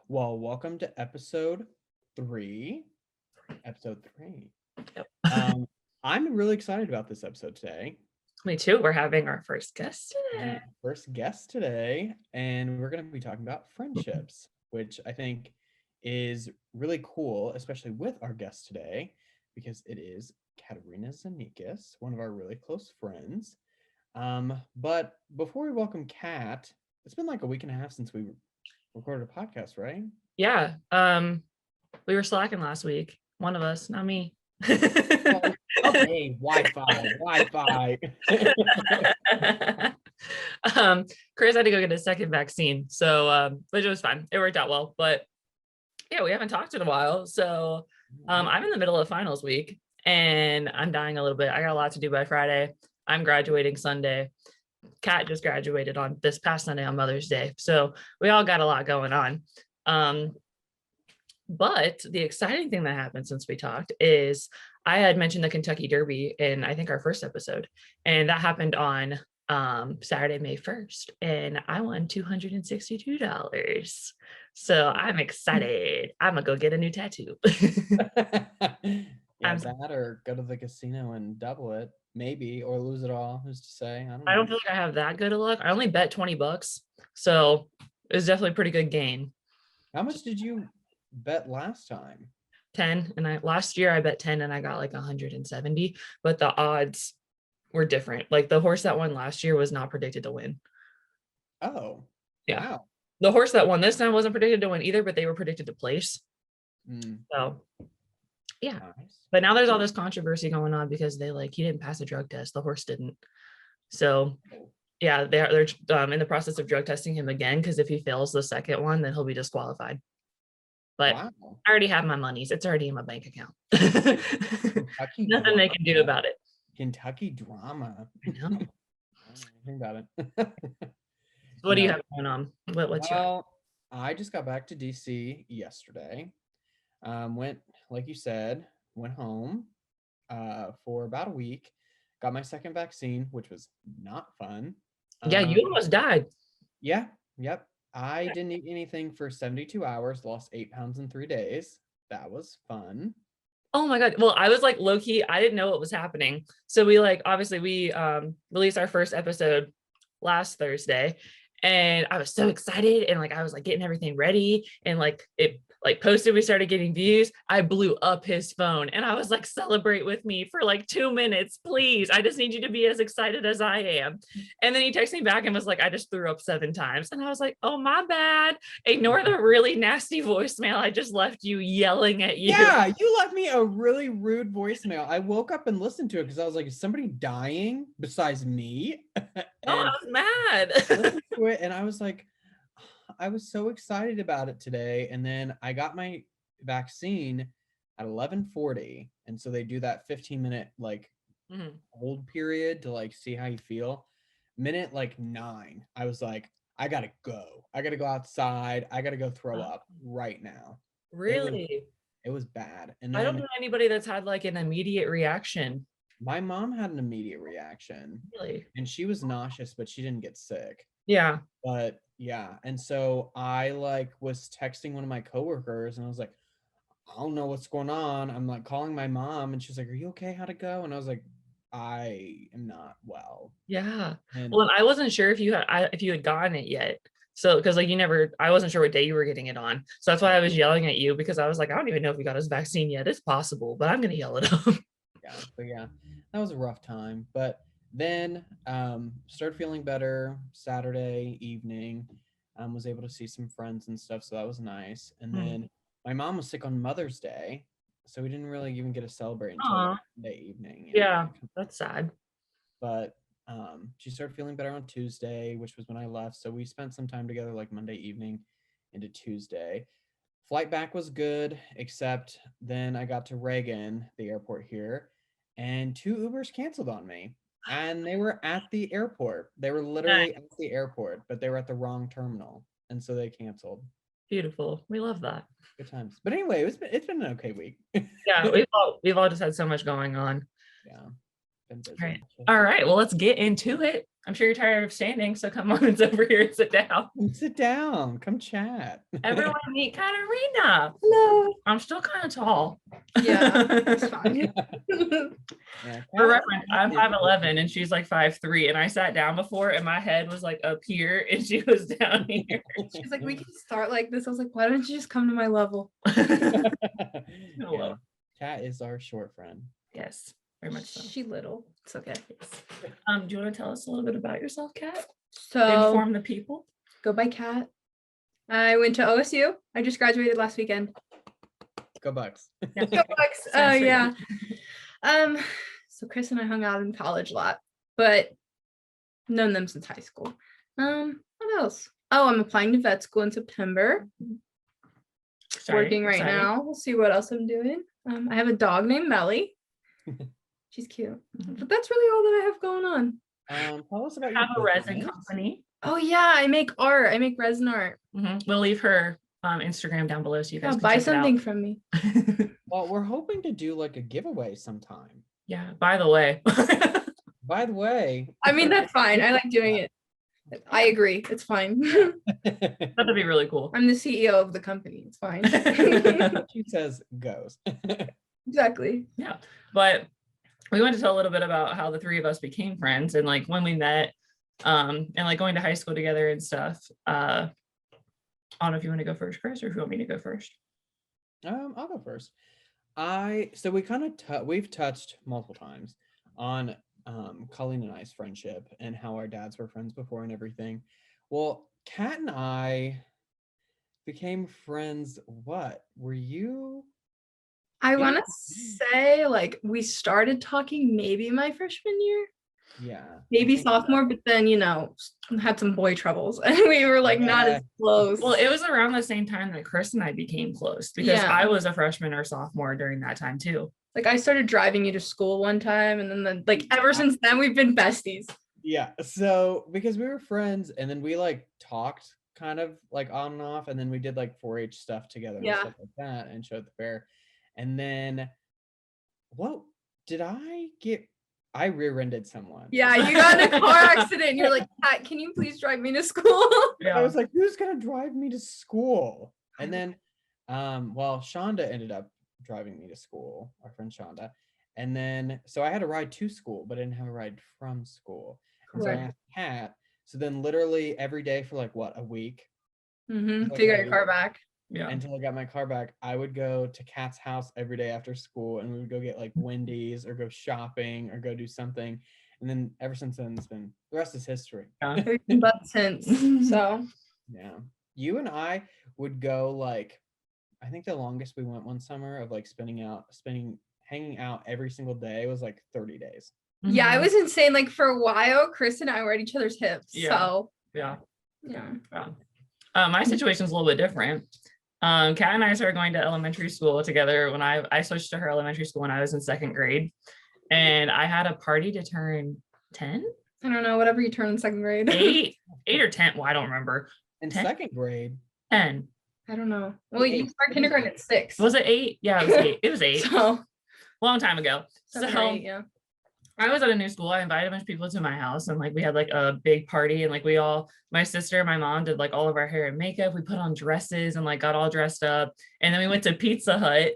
Well, welcome to episode 3. Episode 3. Yep. I'm really excited about this episode today. Me too. We're having our first guest today. First guest today, and we're going to be talking about friendships, which I think is really cool, especially with our guest today, because it is Katerina Zanikis, one of our really close friends. But before we welcome Kat, it's been like a week and a half since we recorded a podcast, right? Yeah. We were slacking last week. One of us, not me. Okay, Wi-Fi. Chris had to go get a second vaccine, so which was fine. It worked out well, but yeah, we haven't talked in a while. So I'm in the middle of finals week and I'm dying a little bit. I got a lot to do by Friday. I'm graduating Sunday. Kat just graduated on this past Sunday on Mother's Day. So we all got a lot going on. But the exciting thing that happened since we talked is I had mentioned the Kentucky Derby in, I think, our first episode, and that happened on Saturday, May 1st, and I won $262. So I'm excited. I'm gonna go get a new tattoo. That or go to the casino and double it, maybe, or lose it all. Who's to say? I don't feel like I have that good of luck. I only bet $20, so it was definitely a pretty good gain. How much did you bet last time? 10, and last year I bet 10 and I got like 170, but the odds were different. Like the horse that won last year was not predicted to win. Oh, yeah. Wow. The horse that won this time wasn't predicted to win either, but they were predicted to place. So yeah. Nice. But now there's all this controversy going on because he didn't pass a drug test. The horse didn't. So yeah, they're in the process of drug testing him again, because if he fails the second one, then he'll be disqualified. But I already have my monies. It's already in my bank account. Nothing they can do about it. Kentucky drama. I know. Think about it. What do you have going on? I just got back to DC yesterday. Went, like you said, went home for about a week. Got my second vaccine, which was not fun. Yeah, you almost died. Yeah. Yep. I didn't eat anything for 72 hours, lost 8 pounds in 3 days. That was fun. Oh my God. Well, I was like low-key, I didn't know what was happening. So we obviously we released our first episode last Thursday, and I was so excited, and I was getting everything ready, and it posted, we started getting views. I blew up his phone and I was like, celebrate with me for 2 minutes, please. I just need you to be as excited as I am. And then he texted me back and was like, I just threw up 7 times. And I was like, oh, my bad. Ignore the really nasty voicemail I just left you yelling at you. Yeah, you left me a really rude voicemail. I woke up and listened to it because I was like, is somebody dying besides me? I was mad. And I was like, I was so excited about it today. And then I got my vaccine at 11:40. And so they do that 15-minute hold period to see how you feel. Minute 9, I was like, I gotta go. I gotta go outside. I gotta go throw up right now. Really? It was bad. And then, I don't know anybody that's had an immediate reaction. My mom had an immediate reaction. Really? And she was nauseous, but she didn't get sick. Yeah. But yeah, and so I was texting one of my coworkers, and I was like, I don't know what's going on. I'm calling my mom, and she's like, are you okay? How'd it go? And I was like, I am not well. Yeah. And I wasn't sure if you had gotten it yet. So because I wasn't sure what day you were getting it on. So that's why I was yelling at you, because I was like, I don't even know if you got his vaccine yet. It's possible, but I'm gonna yell at him. Yeah, that was a rough time. But then started feeling better Saturday evening. Was able to see some friends and stuff, so that was nice. And then my mom was sick on Mother's Day, so we didn't really even get to celebrate until Monday evening. Yeah, that's sad. But she started feeling better on Tuesday, which was when I left. So we spent some time together Monday evening into Tuesday. Flight back was good, except then I got to Reagan, the airport here, and 2 Ubers canceled on me. And they were at the airport. They were literally at the airport, but they were at the wrong terminal. And so they canceled. Beautiful. We love that. Good times. But anyway, it's been an okay week. Yeah, we've all just had so much going on. Yeah. All right. Well, let's get into it. I'm sure you're tired of standing, so come on, it's over here and sit down. Sit down, come chat. Everyone meet Katerina. Hello. I'm still kind of tall. Yeah, it's fine. Yeah, For Kat- reference, I'm 5'11" and she's like 5'3", and I sat down before and my head was like up here and she was down here. She's like, we can start like this. I was like, why don't you just come to my level? Yeah, Kat is our short friend. Yes, very much so. She little. It's okay. Do you want to tell us a little bit about yourself, Kat? So Inform the people. go by Kat. I went to OSU. I just graduated last weekend. Go Bucks. Go Bucks. Oh Sounds yeah. So Chris and I hung out in college a lot, but known them since high school. What else? Oh, I'm applying to vet school in September. Working right now. We'll see what else I'm doing. I have a dog named Melly. She's cute. But that's really all that I have going on. Tell us about I have a your resin business. company. Oh yeah, I make art. I make resin art. We'll leave her Instagram down below so you guys can Buy check something it from me. out. Well, we're hoping to do like a giveaway sometime. Yeah, by the way. By the way, I mean, that's fine. I like doing it. I agree. It's fine. That'd be really cool. I'm the CEO of the company. It's fine. she says goes. Exactly. Yeah, but we want to tell a little bit about how the three of us became friends and like when we met, and like going to high school together and stuff. I don't know if you want to go first, Chris, or if you want me to go first. I'll go first. So we kind of we've touched multiple times on Colleen and I's friendship and how our dads were friends before and everything. Well, Kat and I became friends. What were you? I want to say like we started talking maybe my freshman year, Yeah. maybe sophomore, but then had some boy troubles and we were like not as close. Well, it was around the same time that Chris and I became close because Yeah. I was a freshman or sophomore during that time too. Like I started driving you to school one time, and then like ever since then we've been besties. Yeah. So because we were friends, and then we like talked kind of like on and off, and then we did like 4-H stuff together and Yeah. stuff like that, and showed the fair. And then, what did I get? I rear-ended someone. Yeah, you got in a car accident. And you're like, Kat, can you please drive me to school? I was like, who's gonna drive me to school? And then, well, Shonda ended up driving me to school, our friend Shonda. And then, so I had a ride to school, but I didn't have a ride from school. And so I Correct. asked Kat. So then literally every day for like what, a week? To get your car back. Yeah. Until I got my car back, I would go to Kat's house every day after school, and we would go get like Wendy's or go shopping or go do something. And then ever since then, it's been, the rest is history. But since so Yeah. You and I would go like, I think the longest we went one summer of like hanging out every single day was like 30 days. yeah, it was insane. Like for a while, Chris and I were at each other's hips. Yeah. So Yeah. yeah. My situation's a little bit different. Kat and I started going to elementary school together when I switched to her elementary school when I was in 2nd grade, and I had a party to turn 10, I don't know, whatever you turn in 2nd grade. 8 or 10. Well, I don't remember. In 10? 2nd grade. 10. I don't know. Well, you start kindergarten at 6. Was it 8? Yeah, it was 8. It was 8. So Long time ago. 7 or So 8, yeah. I was at a new school. I invited a bunch of people to my house, and like we had like a big party, and like my sister and my mom did like all of our hair and makeup. We put on dresses and like got all dressed up, and then we went to Pizza Hut.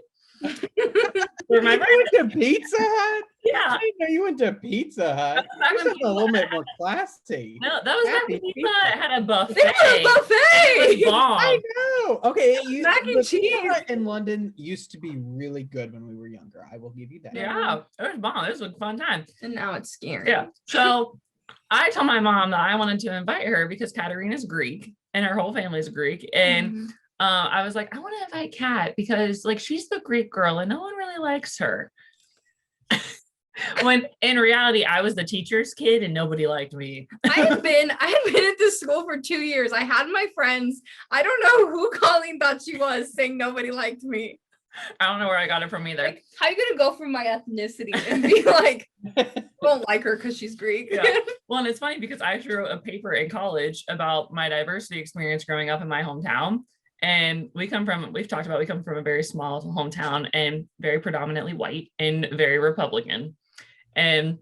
Remember? You went to Pizza Hut? Yeah. I didn't know you went to Pizza Hut. That was Yours is a little bit more classy. No, that was Happy not Pizza Pizza. Hut. It had a buffet. They had a buffet. It was bomb. I know. Okay, it used Mac and the Pizza cheese. Hut in London used to be really good when we were younger. I will give you that. Yeah, it was bomb. It was a fun time. And now it's scary. Yeah. So I told my mom that I wanted to invite her because Katerina's Greek and her whole family's Greek. And Mhm. I was like, I want to invite Kat because like she's the Greek girl and no one really likes her. When in reality, I was the teacher's kid and nobody liked me. I had been at this school for 2 years. I had my friends. I don't know who Colleen thought she was saying nobody liked me. I don't know where I got it from either. Like, how you gonna go from my ethnicity and be like, don't like her because she's Greek? Yeah. Well, and it's funny because I actually wrote a paper in college about my diversity experience growing up in my hometown. And we've come from a very small hometown and very predominantly white and very Republican. And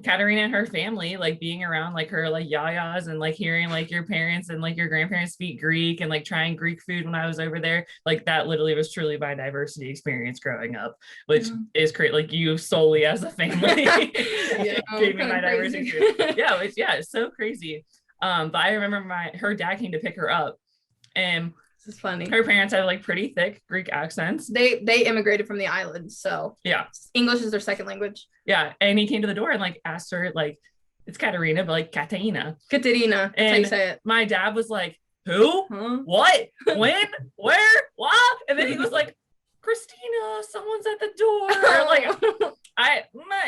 Katerina and her family, like being around like her like yayas and like hearing like your parents and like your grandparents speak Greek and like trying Greek food when I was over there, like that literally was truly my diversity experience growing up, which is great. Like you solely as a family gave me my diversity experience. Yeah, it's so crazy. But I remember her dad came to pick her up, and this is funny. Her parents had like pretty thick Greek accents. They immigrated from the islands, so yeah, English is their second language. Yeah, and he came to the door and like asked her like, it's Katerina, but like Katerina. Katerina. That's how you say it. My dad was like, who? Huh? What? When? Where? What? And then he was like, Christina, someone's at the door. Like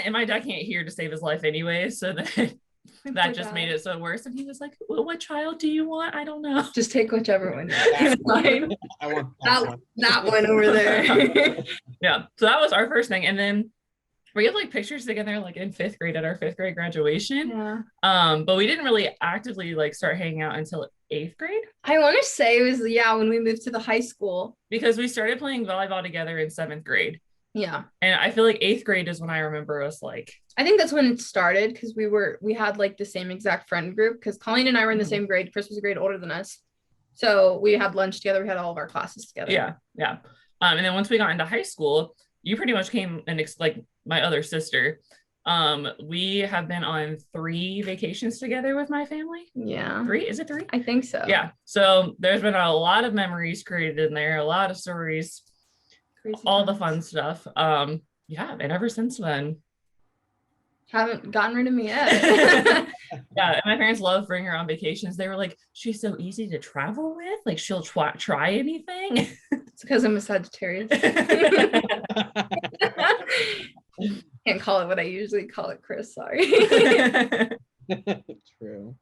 and my dad can't hear to save his life anyway, so that just made it so worse. And he was like, well, what child do you want? I don't know. Just take whichever one. Fine. I want that one over there. Yeah. So that was our first thing. And then we had like pictures together like in 5th grade at our 5th grade graduation. Yeah. But we didn't really actively like start hanging out until 8th grade. I want to say it was when we moved to the high school. Because we started playing volleyball together in 7th grade. Yeah. And I feel like 8th grade is when I remember us like. I think that's when it started because we had like the same exact friend group because Colleen and I were in the same grade. Chris was a grade older than us. So we had lunch together. We had all of our classes together. Yeah. Yeah. And then once we got into high school, you pretty much came and like my other sister. We have been on 3 vacations together with my family. Yeah. 3? Is it 3? I think so. Yeah. So there's been a lot of memories created in there, a lot of stories. Crazy all times. The fun stuff. Yeah, and ever since then, haven't gotten rid of me yet. Yeah, and my parents love bringing her on vacations. They were like, she's so easy to travel with. Like she'll try anything. It's because I'm a Sagittarius. Can't call it what I usually call it, Chris. Sorry. True.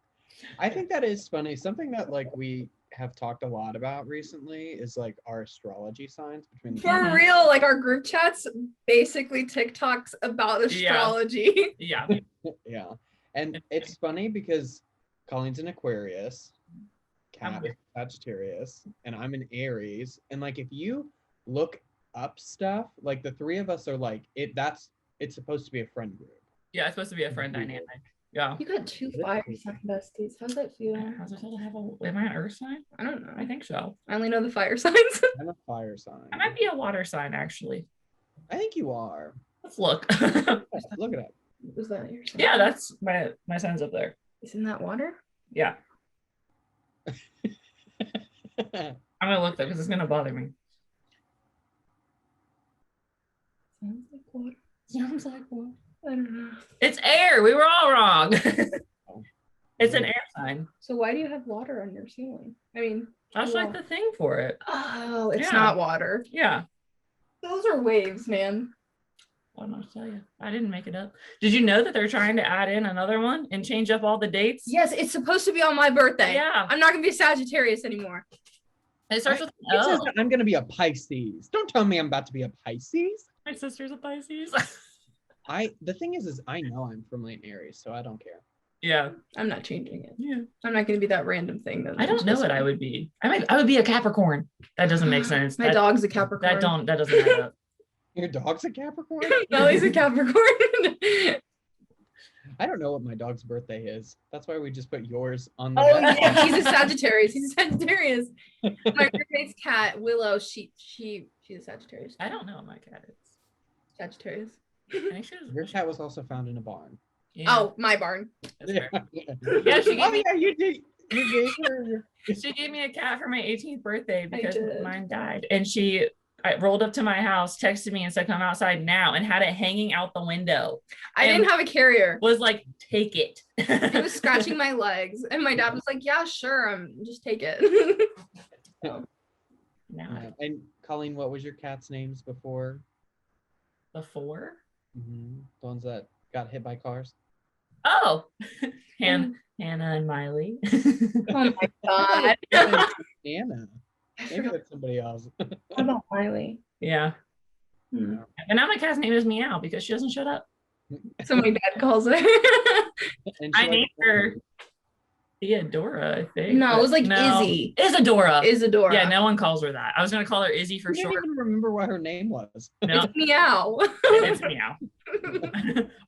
I think that is funny. Something that like we have talked a lot about recently is like our astrology signs between the for real, like our group chats basically TikToks about astrology. Yeah. Yeah. And it's funny because Colleen's an Aquarius, Kat is Sagittarius, and I'm an Aries. And like if you look up stuff, like the 3 of us are like it's supposed to be a friend group. Yeah, it's supposed to be a friend dynamic. Yeah. You got 2 fire sign besties. How's that feel? How's it feel to have am I an earth sign? I don't know. I think so. I only know the fire signs. I'm a fire sign. I might be a water sign, actually. I think you are. Let's look. Look it up. Was that your sign? Yeah, that's my sign's up there. Isn't that water? Yeah. I'm gonna look though because it's gonna bother me. Sounds like water. Sounds like water. I don't know. It's air. We were all wrong. It's an air sign. So why do you have water on your ceiling? I mean, that's like the thing for it. Oh, it's not water. Yeah. Those are waves, man. What am I to tell you? I didn't make it up. Did you know that they're trying to add in another one and change up all the dates? Yes, it's supposed to be on my birthday. Yeah. I'm not gonna be a Sagittarius anymore. It starts with it says that I'm gonna be a Pisces. Don't tell me I'm about to be a Pisces. My sister's a Pisces. The thing is I know I'm from an Aries, so I don't care. Yeah. I'm not changing it. Yeah. I'm not going to be that random thing. I don't know what I would be. I would be a Capricorn. That doesn't make sense. My dog's a Capricorn. That doesn't add up. Your dog's a Capricorn? Nelly's a Capricorn. I don't know what my dog's birthday is. That's why we just put yours on the yeah, he's a Sagittarius. He's a Sagittarius. My roommate's cat, Willow, she's a Sagittarius. I don't know what my cat is. Sagittarius. Your cat was also found in a barn. Yeah. Oh, my barn. Yeah, she gave me, you did. You gave her. She gave me a cat for my 18th birthday because mine died. And I rolled up to my house, texted me and said, come outside now, and had it hanging out the window. I didn't have a carrier. Was like, take it. It was scratching my legs. And my dad was like, yeah, sure. Just take it. No. And Colleen, what was your cat's names before? Before? Mm-hmm. The ones that got hit by cars? Oh, Hannah and Miley. Oh my God. Hannah. Maybe that's somebody else. What about Miley? Yeah. Hmm. And now my cat's name is Meow because she doesn't shut up. So my dad calls her. I named her Theodora, I think. No, it was like Izzy. Isadora. Isadora. Yeah, no one calls her that. I was gonna call her Izzy for short. I don't even remember what her name was. No. It's Meow. It's Meow.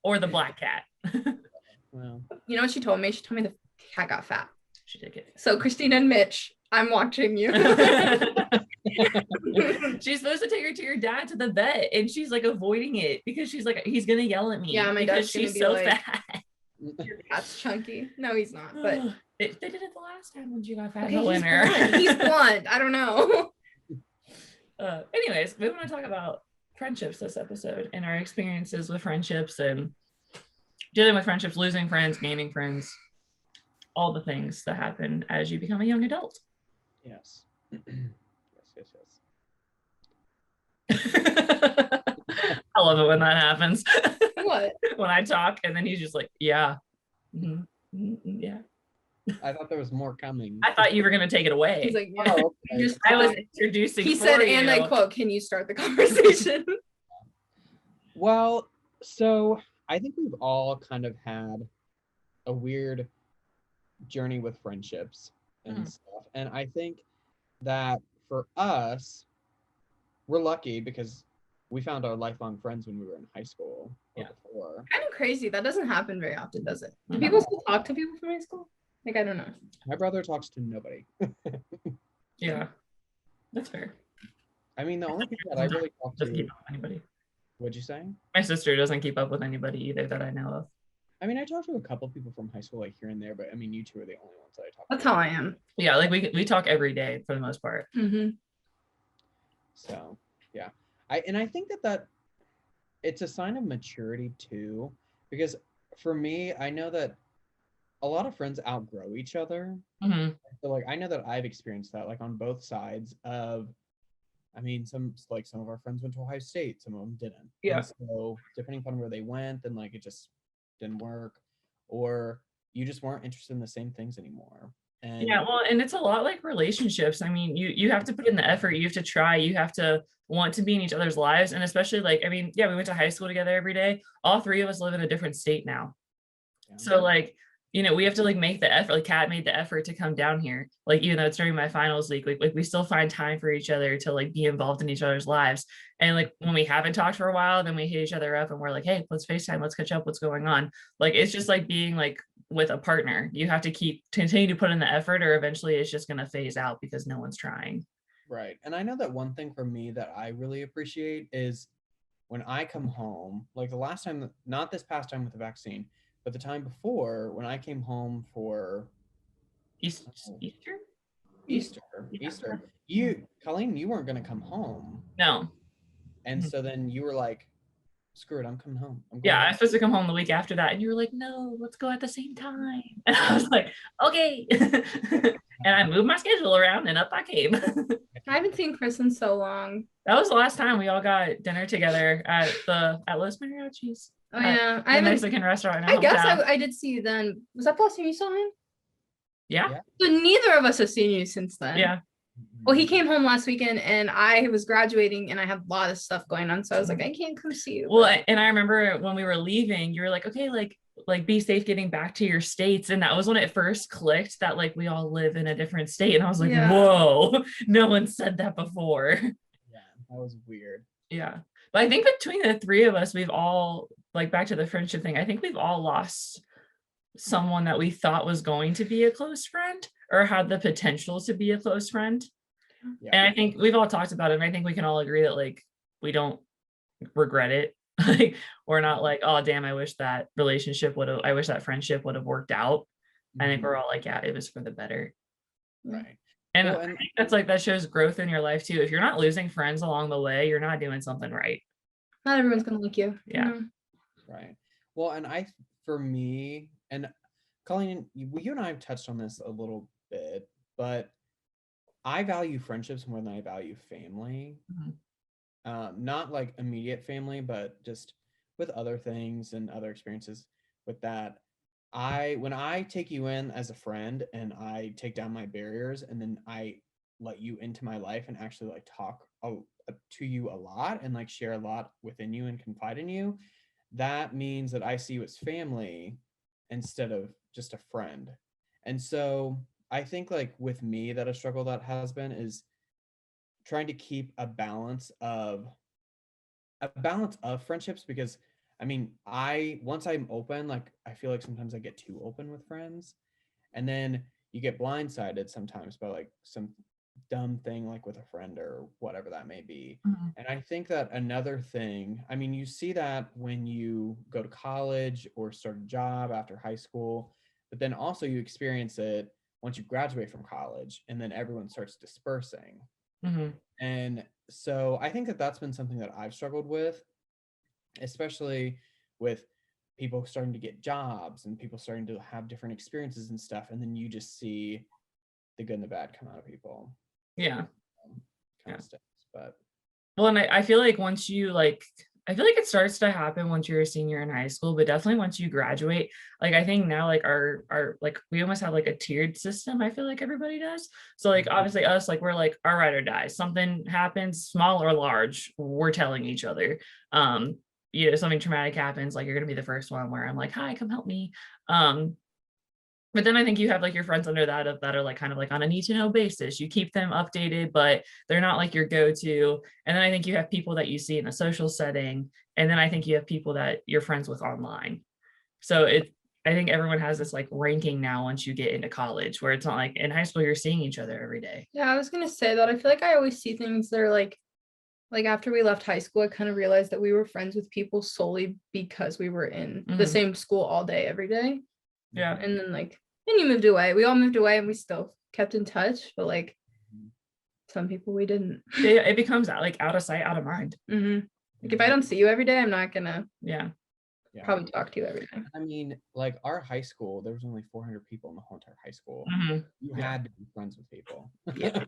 Or the black cat. Well, You know what she told me? She told me the cat got fat. She did get So Christina and Mitch, I'm watching you. She's supposed to take her to your dad to the vet, and she's like avoiding it because she's like, he's gonna yell at me. Yeah, my because dad's gonna she's be so like, fat. Your cat's chunky. No, he's not. But They did it the last time when she got fat okay, in the winter. He's blonde. I don't know. Anyways, we want to talk about friendships this episode and our experiences with friendships and dealing with friendships, losing friends, gaining friends, all the things that happen as you become a young adult. yes. Yes. I love it when that happens. What? When I talk and then he's just like, yeah. Mm-hmm. Mm-hmm. Yeah. I thought there was more coming. I thought you were going to take it away. He's like, yeah. Oh, okay. I was introducing. He said, and I quote, "Can you start the conversation?" Well, so I think we've all kind of had a weird journey with friendships and stuff. And I think that for us, we're lucky because we found our lifelong friends when we were in high school or before. Kind of crazy. That doesn't happen very often, does it? Do Mhm. people still talk to people from high school? Like, I don't know. My brother talks to nobody. Yeah, that's fair. I mean, the only people that I really talk Doesn't to. keep up with anybody. What'd you say? My sister doesn't keep up with anybody either that I know of. I mean, I talk to a couple people from high school, like here and there, but I mean, you two are the only ones that I talk That's to. how I am. Yeah, like we talk every day for the most part. Mm-hmm. So yeah, I think that it's a sign of maturity too, because for me, I know that a lot of friends outgrow each other. Mm-hmm. So like I know that I've experienced that, like on both sides of. I mean, some of our friends went to Ohio State, some of them didn't. Yeah. And so depending upon where they went, then like it just didn't work, or you just weren't interested in the same things anymore. And Yeah, well, and it's a lot like relationships. I mean, you have to put in the effort, you have to try, you have to want to be in each other's lives. And especially like, I mean, yeah, we went to high school together every day. All three of us live in a different state now. yeah. So like, you know, we have to like make the effort. Like Kat made the effort to come down here. Like, even though it's during my finals week, like we still find time for each other to like be involved in each other's lives. And like when we haven't talked for a while, then we hit each other up and we're like, hey, let's FaceTime, let's catch up, what's going on? Like it's just like being like with a partner. You have to continue to put in the effort, or eventually it's just gonna phase out because no one's trying. Right. And I know that one thing for me that I really appreciate is when I come home, like the last time, not this past time with the vaccine, but the time before when I came home for Easter? Easter, you, Colleen, you weren't going to come home. No. And so then you were like, screw it, I'm coming home. I'm going Yeah, I home. was supposed to come home the week after that. And you were like, no, let's go at the same time. And I was like, okay. And I moved my schedule around and up I came. I haven't seen Chris in so long. That was the last time we all got dinner together at Los Mariachis. Oh yeah, The Mexican restaurant. I guess I did see you then. Was that the last time you saw him? Yeah. So neither of us have seen you since then. Yeah. Well, he came home last weekend and I was graduating and I had a lot of stuff going on. So I was like, I can't come see you. Well, and I remember when we were leaving, you were like, okay, like be safe getting back to your states. And that was when it first clicked that like we all live in a different state. And I was like, whoa, no one said that before. Yeah, that was weird. Yeah. But I think between the three of us, we've all, like back to the friendship thing, I think we've all lost someone that we thought was going to be a close friend or had the potential to be a close friend. Yeah. And I think we've all talked about it. And I think we can all agree that like we don't regret it. Like we're not like, oh damn, I wish that friendship would have worked out. I think we're all like, yeah, it was for the better. Right. And Well, I think that's like, that shows growth in your life too. If you're not losing friends along the way, you're not doing something right. Not everyone's gonna like you. Yeah. Right. Well, and for me, and Colleen, you and I have touched on this a little bit, but I value friendships more than I value family. Not like immediate family, but just with other things and other experiences with that. When I take you in as a friend and I take down my barriers and then I let you into my life and actually like talk to you a lot and like share a lot within you and confide in you, that means that I see you as family instead of just a friend. And so I think like with me, that a struggle that has been is trying to keep a balance of friendships, because I mean, once I'm open, like I feel like sometimes I get too open with friends, and then you get blindsided sometimes by like some dumb thing like with a friend or whatever that may be. Mhm. And I think that another thing, I mean, you see that when you go to college or start a job after high school, but then also you experience it once you graduate from college and then everyone starts dispersing. Mhm. And so I think that that's been something that I've struggled with, especially with people starting to get jobs and people starting to have different experiences and stuff. And then you just see the good and the bad come out of people. Yeah. Kind Yeah. of stinks, but Well, and I feel like once you like, I feel like it starts to happen once you're a senior in high school, but definitely once you graduate, like I think now like our like we almost have like a tiered system. I feel like everybody does. So like obviously us, like we're like our ride or die. Something happens, small or large, we're telling each other. Something traumatic happens, like you're gonna be the first one where I'm like, hi, come help me. But then I think you have like your friends under that are like kind of like on a need to know basis. You keep them updated, but they're not like your go-to. And then I think you have people that you see in a social setting. And then I think you have people that you're friends with online. So I think everyone has this like ranking now once you get into college, where it's not like in high school, you're seeing each other every day. Yeah, I was gonna say that. I feel like I always see things that are like after we left high school, I kind of realized that we were friends with people solely because we were in the Mhm. same school all day, every day. Yeah. And then then you moved away. We all moved away and we still kept in touch, but like some people we didn't. It becomes like out of sight, out of mind. Like if I don't see you every day, I'm not gonna Yeah. probably talk to you every day. I mean, like our high school, there was only 400 people in the whole entire high school. Mhm. You Yeah. had to be friends with people. Yeah.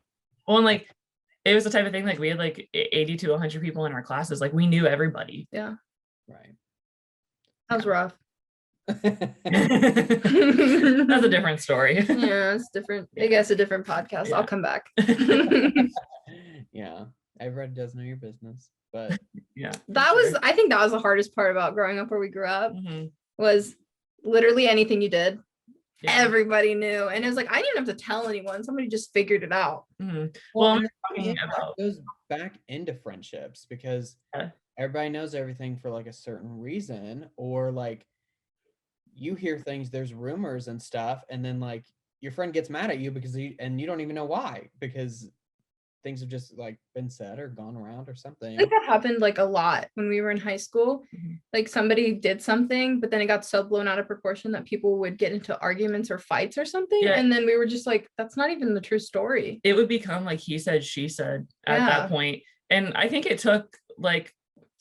Well, and like it was the type of thing like we had like 80 to 100 people in our classes. Like we knew everybody. Yeah. Right. That was rough. That's a different story. Yeah, it's different. I guess a different podcast. Yeah. I'll come back. Yeah. Everybody does know your business, but Yeah. I think that was the hardest part about growing up where we grew up, Mhm. was literally anything you did, Yeah. everybody knew. And it was like, I didn't have to tell anyone. Somebody just figured it out. Mhm. well, Well, and I'm talking that about goes back into friendships because Yeah. everybody knows everything for like a certain reason, or like you hear things, there's rumors and stuff, and then like your friend gets mad at you because you don't even know why, because things have just like been said or gone around or I something. think that happened like a lot when we were in high school. Mhm. Like somebody did something, but then it got so blown out of proportion that people would get into arguments or fights or something. Yeah. And then we were just like, that's not even the true story. It would become like he said, she said at Yeah. that point. And I think it took like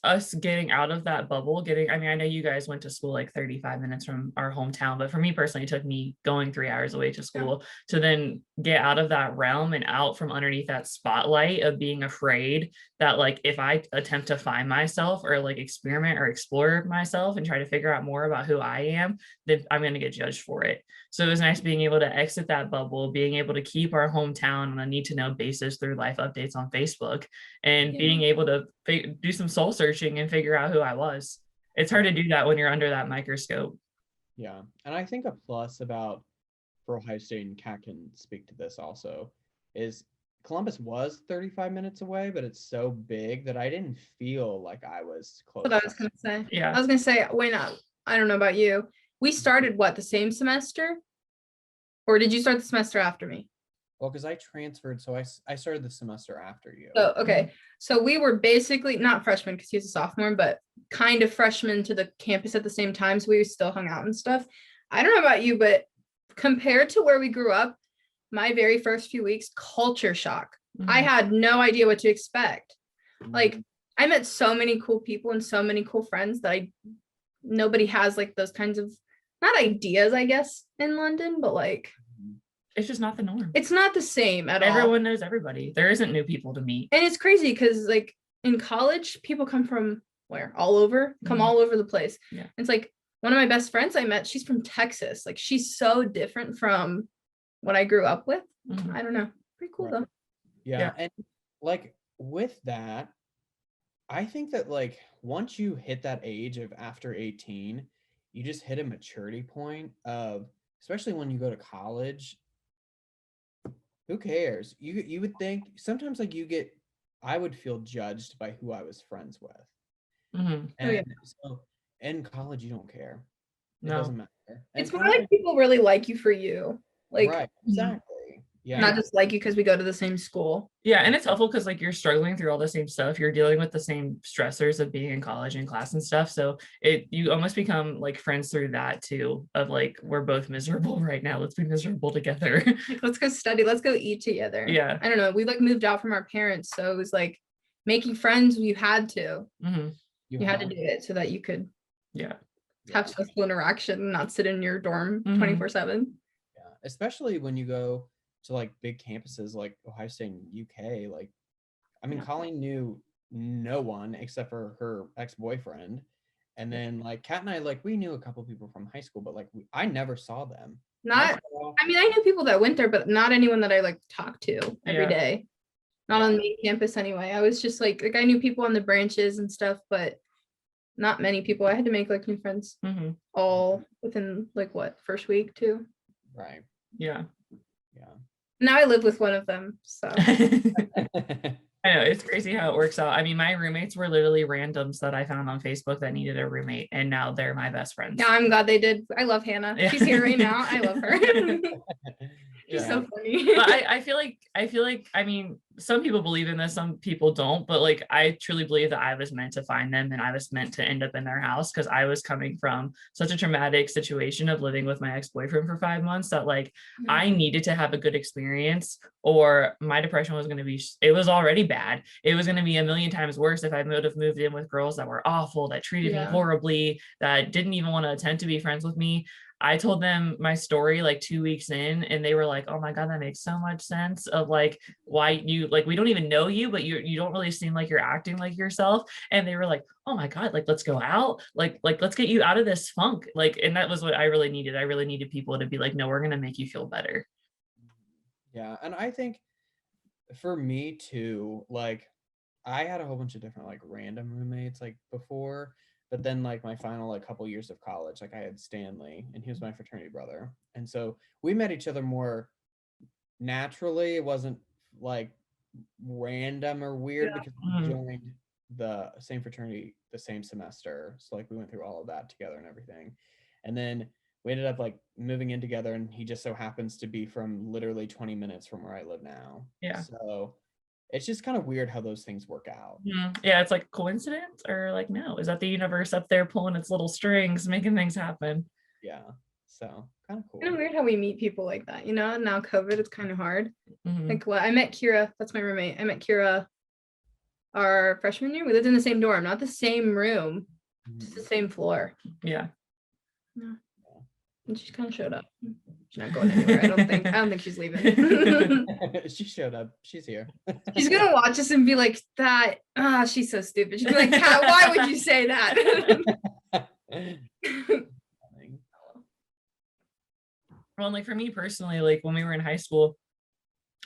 us getting out of that bubble, I mean, I know you guys went to school like 35 minutes from our hometown, but for me personally, it took me going 3 hours away to school to then get out of that realm and out from underneath that spotlight of being afraid that like if I attempt to find myself or like experiment or explore myself and try to figure out more about who I am, then I'm going to get judged for it. So it was nice being able to exit that bubble, being able to keep our hometown on a need to know basis through life updates on Facebook, and being able to do some soul searching and figure out who I was. It's hard to do that when you're under that microscope. Yeah. And I think a plus about for Ohio State, and Kat can speak to this also, is Columbus was 35 minutes away, but it's so big that I didn't feel like I was close. What I was gonna say. Yeah. I was gonna say when I don't know about you. We started the same semester? Or did you start the semester after me? Well, because I transferred, so I started the semester after you. So okay. So we were basically not freshmen because he was a sophomore, but kind of freshmen to the campus at the same time. So we still hung out and stuff. I don't know about you, but compared to where we grew up, my very first few weeks, culture shock. I had no idea what to expect. Like I met so many cool people and so many cool friends that nobody has like those kinds of, not ideas, I guess, in London, but like it's just not the norm. It's not the same at all. Everyone knows everybody. There isn't new people to meet. And it's crazy because like in college, people come from where? All over, all over the place. Yeah. It's like one of my best friends I met, she's from Texas. Like she's so different from what I grew up with. I don't know. Pretty cool though. Yeah. And like with that, I think that like once you hit that age of after 18, you just hit a maturity point of, especially when you go to college, who cares? You would think sometimes like I would feel judged by who I was friends with. And so in college, you don't care. It No. doesn't matter. And It's more kind of like people really like you for you. Like right, exactly. Yeah. not just like you because we go to the same school. Yeah, and it's helpful because like you're struggling through all the same stuff. You're dealing with the same stressors of being in college and class and stuff. So you almost become like friends through that too, of like we're both miserable right now. Let's be miserable together. Like, let's go study, let's go eat together. Yeah. I don't know. We like moved out from our parents, so it was like making friends. You had to. Mm-hmm. You had to do it so that you could Yeah. have social interaction and not sit in your dorm Mhm. 24/7. Yeah, especially when you go to like big campuses like Ohio State and UK. Like, I mean, Yeah. Colleen knew no one except for her ex-boyfriend, and then like Kat and I, like we knew a couple people from high school, but like I never saw them. Not, I mean, I knew people that went there, but not anyone that I like talked to every Yeah. day. Not on the main campus anyway. I was just like I knew people on the branches and stuff, but not many people. I had to make like new friends Mm-hmm. all within like what, first week too. Right. Yeah. Yeah. Now I live with one of them, so I know, it's crazy how it works out. I mean, my roommates were literally randoms that I found on Facebook that needed a roommate, and now they're my best friends. yeah, I'm glad they did. I love Hannah. Yeah. She's here right now. I love her. She's Yeah. so funny. But I feel like, I mean, some people believe in this, some people don't, but like, I truly believe that I was meant to find them and I was meant to end up in their house because I was coming from such a traumatic situation of living with my ex-boyfriend for 5 months that like, I needed to have a good experience or my depression was going to be, it was already bad. It was going to be a million times worse if I would have moved in with girls that were awful, that treated me horribly, that didn't even want to attempt to be friends with me. I told them my story like 2 weeks in and they were like, oh my God, that makes so much sense of like why you like, we don't even know you, but you don't really seem like you're acting like yourself. And they were like, oh my God, like, let's go out. Like, let's get you out of this funk. Like, and that was what I really needed. I really needed people to be like, no, we're going to make you feel better. Yeah. And I think for me too, like I had a whole bunch of different like random roommates like before, but then like my final like couple years of college, like I had Stanley and he was my fraternity brother. And so we met each other more naturally. It wasn't like random or weird because we joined the same fraternity the same semester. So like we went through all of that together and everything. And then we ended up like moving in together and he just so happens to be from literally 20 minutes from where I live now. Yeah. So it's just kind of weird how those things work out. Yeah, it's like coincidence or like, no, is that the universe up there pulling its little strings, making things happen? Yeah. So kind of cool. Kind of weird how we meet people like that, you know? Now COVID, it's kind of hard. Like what I met Kira, that's my roommate. I met Kira our freshman year. We lived in the same dorm, not the same room, just the same floor. Yeah. No. And she kind of showed up. She's not going anywhere. I don't think she's leaving. She showed up. She's here. She's gonna watch us and be like, that she's so stupid. She'd be like, Kat, why would you say that? Well, like for me personally, like when we were in high school,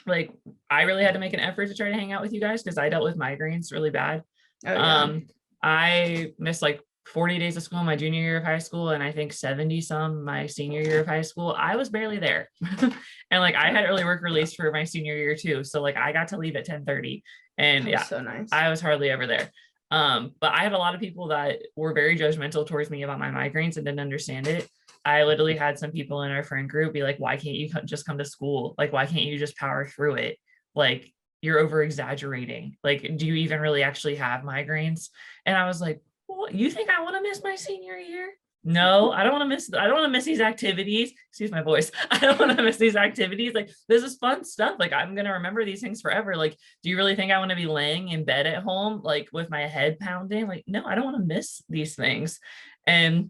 like I really had to make an effort to try to hang out with you guys because I dealt with migraines really bad. Oh, yeah. I missed like 40 days of school my junior year of high school, and I think 70 some my senior year of high school. I was barely there. And like I had early work release for my senior year too. So like I got to leave at 10:30 and yeah, so nice. I was hardly ever there. But I had a lot of people that were very judgmental towards me about my migraines and didn't understand it. I literally had some people in our friend group be like, why can't you just come to school? Like, why can't you just power through it? Like, you're over exaggerating. Like, do you even really actually have migraines? And I was like, well, you think I want to miss my senior year? No, I don't want to miss these activities. Excuse my voice. I don't want to miss these activities. Like, this is fun stuff. Like, I'm going to remember these things forever. Like, do you really think I want to be laying in bed at home, like with my head pounding? Like, no, I don't want to miss these things. And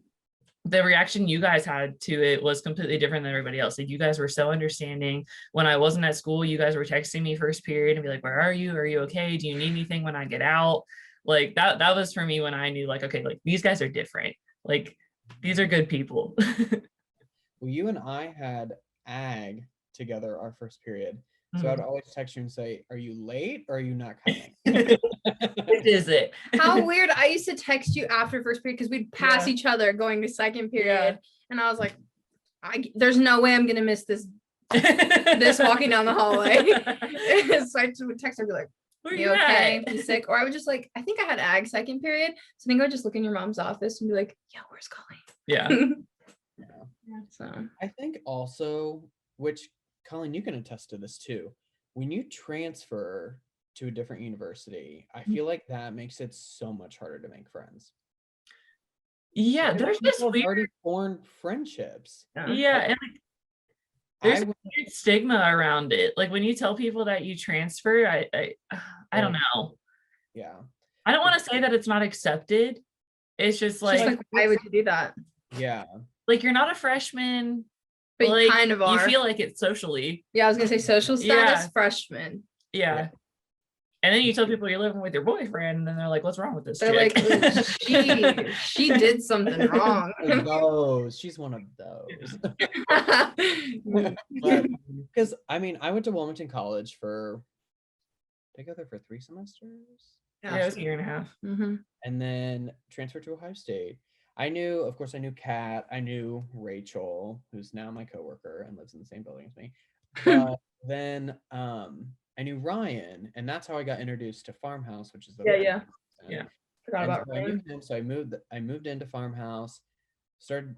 the reaction you guys had to it was completely different than everybody else. Like, you guys were so understanding. When I wasn't at school, you guys were texting me first period and be like, where are you? Are you okay? Do you need anything when I get out? Like that was for me when I knew like, okay, like these guys are different. Like, these are good people. Well, you and I had ag together our first period. So I'd always text you and say, are you late or are you not coming? What is it? How weird. I used to text you after first period because we'd pass each other going to second period. And I was like, there's no way I'm going to miss this walking down the hallway. So I would text her and be like, Where you you okay? at? You sick? Or I would just like, I think I had ag second period. So I think I would just look in your mom's office and be like, yeah, where's Colleen? Yeah. So I think also, which Colleen, you can attest to this too. When you transfer to a different university, I feel like that makes it so much harder to make friends. Yeah, Because there's this people have weird, already formed friendships. yeah, and like, there's I a would, weird stigma around it. Like when you tell people that you transfer, I don't know. yeah. I don't want to say that it's not accepted. It's just it's just like, like, why would you do that? Yeah. like you're not a freshman, But like, you kind of you are. feel like it's socially. Yeah, I was gonna say social status Yeah. freshman. Yeah. And then you tell people you're living with your boyfriend, and then they're like, "What's wrong with this They're chick?" like, she did something wrong. Those. She's one of those. But because I mean, I went to Wilmington College for, did I go there for 3 semesters? Yeah, it was a year and a half. Mhm. And then transferred to Ohio State. I knew, of course, I knew Kat. I knew Rachel, who's now my coworker and lives in the same building as me. But then I knew Ryan, and that's how I got introduced to Farmhouse, which is the Yeah. Yeah. Forgot And about so I knew Ryan. him, so I moved into Farmhouse,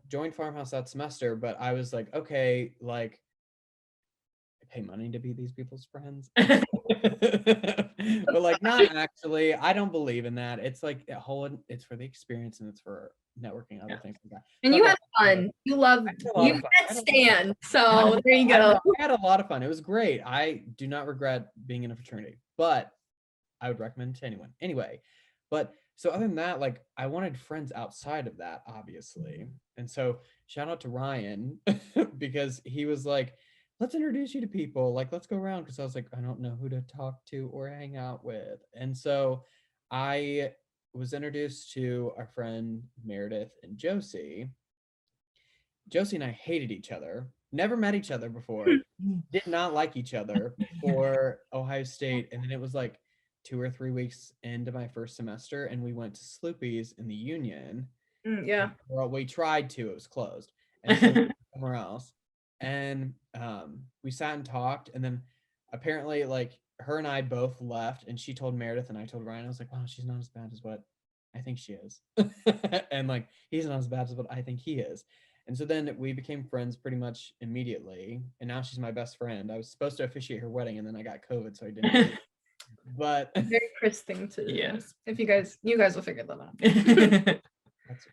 joined Farmhouse that semester, but I was like, okay, like I pay money to be these people's friends. But like not actually. I don't believe in that. It's like it's for the experience and it's for networking, other things like that. And But you no, had fun. You loved had a lot you of fun. met Stan. So there you go. I had a lot of fun. It was great. I do not regret being in a fraternity, but I would recommend it to anyone. Anyway, but so other than that, like I wanted friends outside of that, obviously. And so shout out to Ryan because he was like, let's introduce you to people. Like, let's go around. Cause I was like, I don't know who to talk to or hang out with. And so I was introduced to our friend Meredith and Josie. Josie and I hated each other, never met each other before, did not like each other before Ohio State. And then it was like 2 or 3 weeks into my first semester, and we went to Sloopy's in the Union. Yeah. Well, we tried to, it was closed. And so we went somewhere else. And we sat and talked, and then apparently like her and I both left, and she told Meredith and I told Ryan, I was like, wow, she's not as bad as what I think she is. And like he's not as bad as what I think he is. And so then we became friends pretty much immediately, and now she's my best friend. I was supposed to officiate her wedding, and then I got COVID, so I didn't. But Very Chris thing to do. Yes. If you guys will figure that out. that's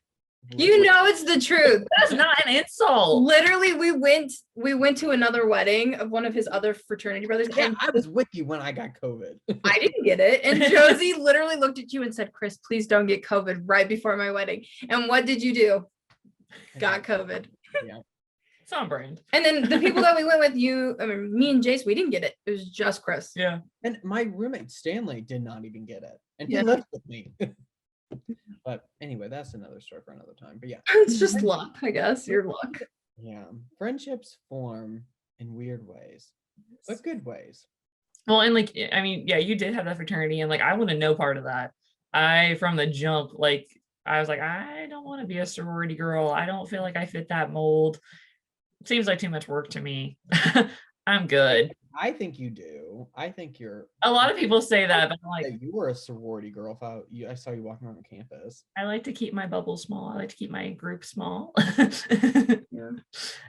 You know it's the truth. That's not an insult. Literally, we went to another wedding of one of his other fraternity brothers, yeah, and I was with you when I got COVID. I didn't get it. And Josie literally looked at you and said, Chris, please don't get COVID right before my wedding. And what did you do? Got COVID. Yeah. It's on brand. And then the people that we went with, me and Jace, we didn't get it. It was just Chris. Yeah. And my roommate Stanley did not even get it, and he Yeah. lived with me. But anyway, that's another story for another time. But yeah, It's just luck, I guess. Your luck. yeah, friendships form in weird ways, but good ways. Well, and like, I mean, yeah, you did have that fraternity, and like, I want to know part of that. From the jump, like, I was like, I don't want to be a sorority girl. I don't feel like I fit that mold. Seems like too much work to me. I'm good. I think you do. I think you're. A lot of people say that, but I'm like, That you were a sorority girl. If I saw you walking around campus. I like to keep my bubble small. I like to keep my group small. Yeah.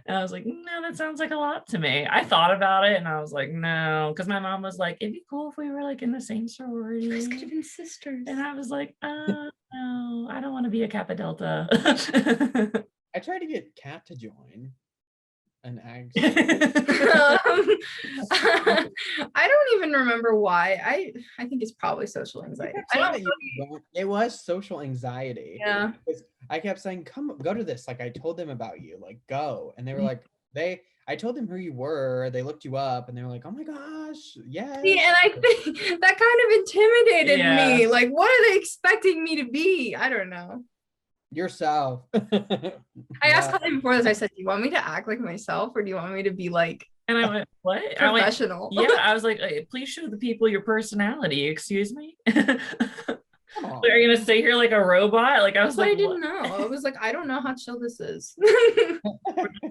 And I was like, no, that sounds like a lot to me. I thought about it and I was like, no, because my mom was like, it'd be cool if we were like in the same sorority. You guys could have been sisters. And I was like, no, I don't want to be a Kappa Delta. I tried to get Kat to join an ag. I don't even remember why. I think it's probably social anxiety. It was social anxiety. Yeah. Because I kept saying, come go to this. Like I told them about you, like go. And they were like, I told them who you were, they looked you up and they were like, oh my gosh, yeah. See, and I think that kind of intimidated Yeah. me. Like, what are they expecting me to be? I don't know. Yourself. I asked Colleen before this, I said, do you want me to act like myself or do you want me to be like And I went, what? I went, professional? yeah, I was like, please show the people your personality. Excuse me. Come on. Are you gonna stay here like a robot? Like I was That's what like, I didn't know. I was like, I don't know how chill this is.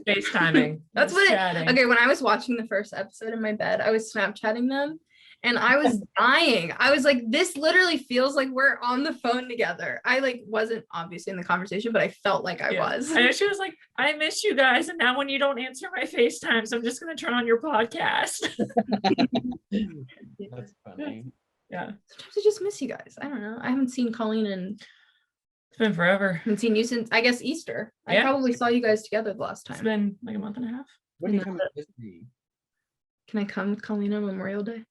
FaceTiming. That's Just what chatting. okay, when I was watching the first episode in my bed, I was Snapchatting them And I was dying. I was like, this literally feels like we're on the phone together. I like wasn't obviously in the conversation, but I felt like I was. I know she was like, I miss you guys. And now when you don't answer my FaceTime, so I'm just going to turn on your podcast. That's funny. Yeah. Sometimes I just miss you guys. I don't know. I haven't seen Colleen and It's been forever. I haven't seen you since, I guess, Easter. I Yeah. probably saw you guys together the last It's time. been like a month and a half. When do you come to visit me? Can I come with Colleen on Memorial Day?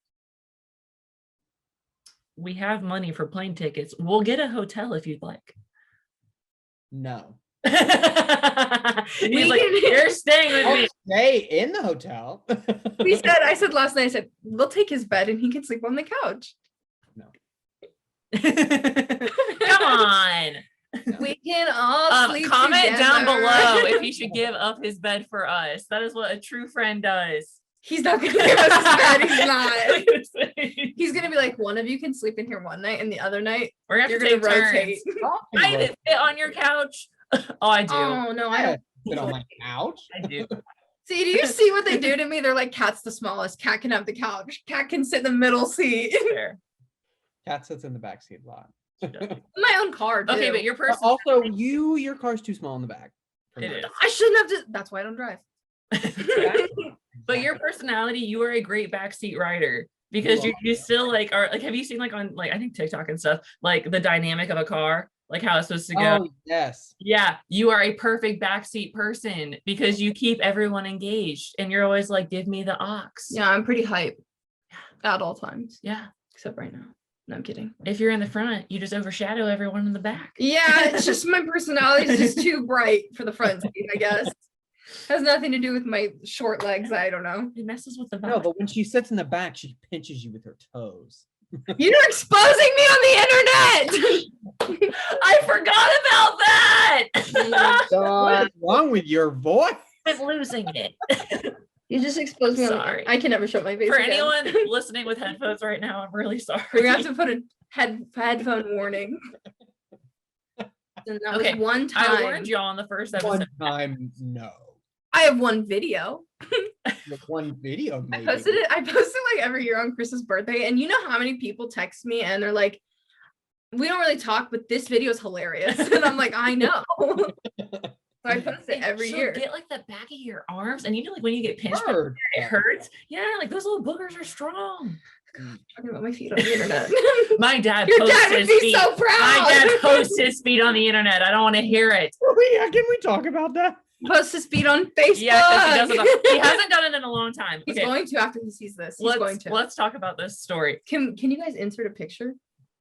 We have money for plane tickets. We'll get a hotel if you'd like. No. He's like, you're staying with I'll me. stay in the hotel. I said last night, I said, we'll take his bed and he can sleep on the couch. No. Come on. We can all sleep Comment down together. below if he should give up his bed for us. That is what a true friend does. He's not gonna give us his bed. He's not. He's gonna be like, one of you can sleep in here one night, and the other night We're gonna you're have to gonna take rotate. turns. I even fit on your couch. Oh, I do. Oh no, I I don't. sit on my couch. I do. See, do you see what they do to me? They're like, Cat's the smallest. Cat can have the couch. Cat can sit in the middle seat. Fair. Cat sits in the back seat a lot. My own car. Okay, too. but your But person. also, your car's too small in the back. for It me. is. I shouldn't have to. That's why I don't drive. But your personality, you are a great backseat rider because you still like are like, have you seen like on like I think TikTok and stuff, like the dynamic of a car, like how it's supposed to go? Oh, yes. Yeah, you are a perfect backseat person because you keep everyone engaged and you're always like, give me the aux. Yeah, I'm pretty hype at all times, Yeah. except right now. No, I'm kidding. If you're in the front, you just overshadow everyone in the back. Yeah, it's just my personality is just too bright for the front seat, I guess. Has nothing to do with my short legs. I don't know. It messes with the vibe. No, but when she sits in the back, she pinches you with her toes. You're exposing me on the internet. I forgot about that. What is wrong with your voice? I'm losing it. You just exposed me. Sorry. I can never show my face. For again. anyone listening with headphones right now, I'm really sorry. We're gonna have to put a headphone warning. And that Okay, was one time. I warned y'all on the first episode. One time, no. I have one video. Like one video, I maybe. posted it. I post it like every year on Chris's birthday, and you know how many people text me and they're like, "We don't really talk, but this video is hilarious," and I'm like, "I know." So I post it every She'll year. Get like the back of your arms, and you know, like when you get pinched, by Word. it hurts. Yeah, like those little boogers are strong. Talking about my feet on the internet. My dad Your posts dad would his be feet. so proud. My dad posts his feet on the internet. I don't want to hear it. Yeah, can we talk about that? Post his feet on Facebook. Yeah, because he hasn't done it in a long time. He's Okay, going to after he sees this. He's going to. let's talk about this story. Can you guys insert a picture?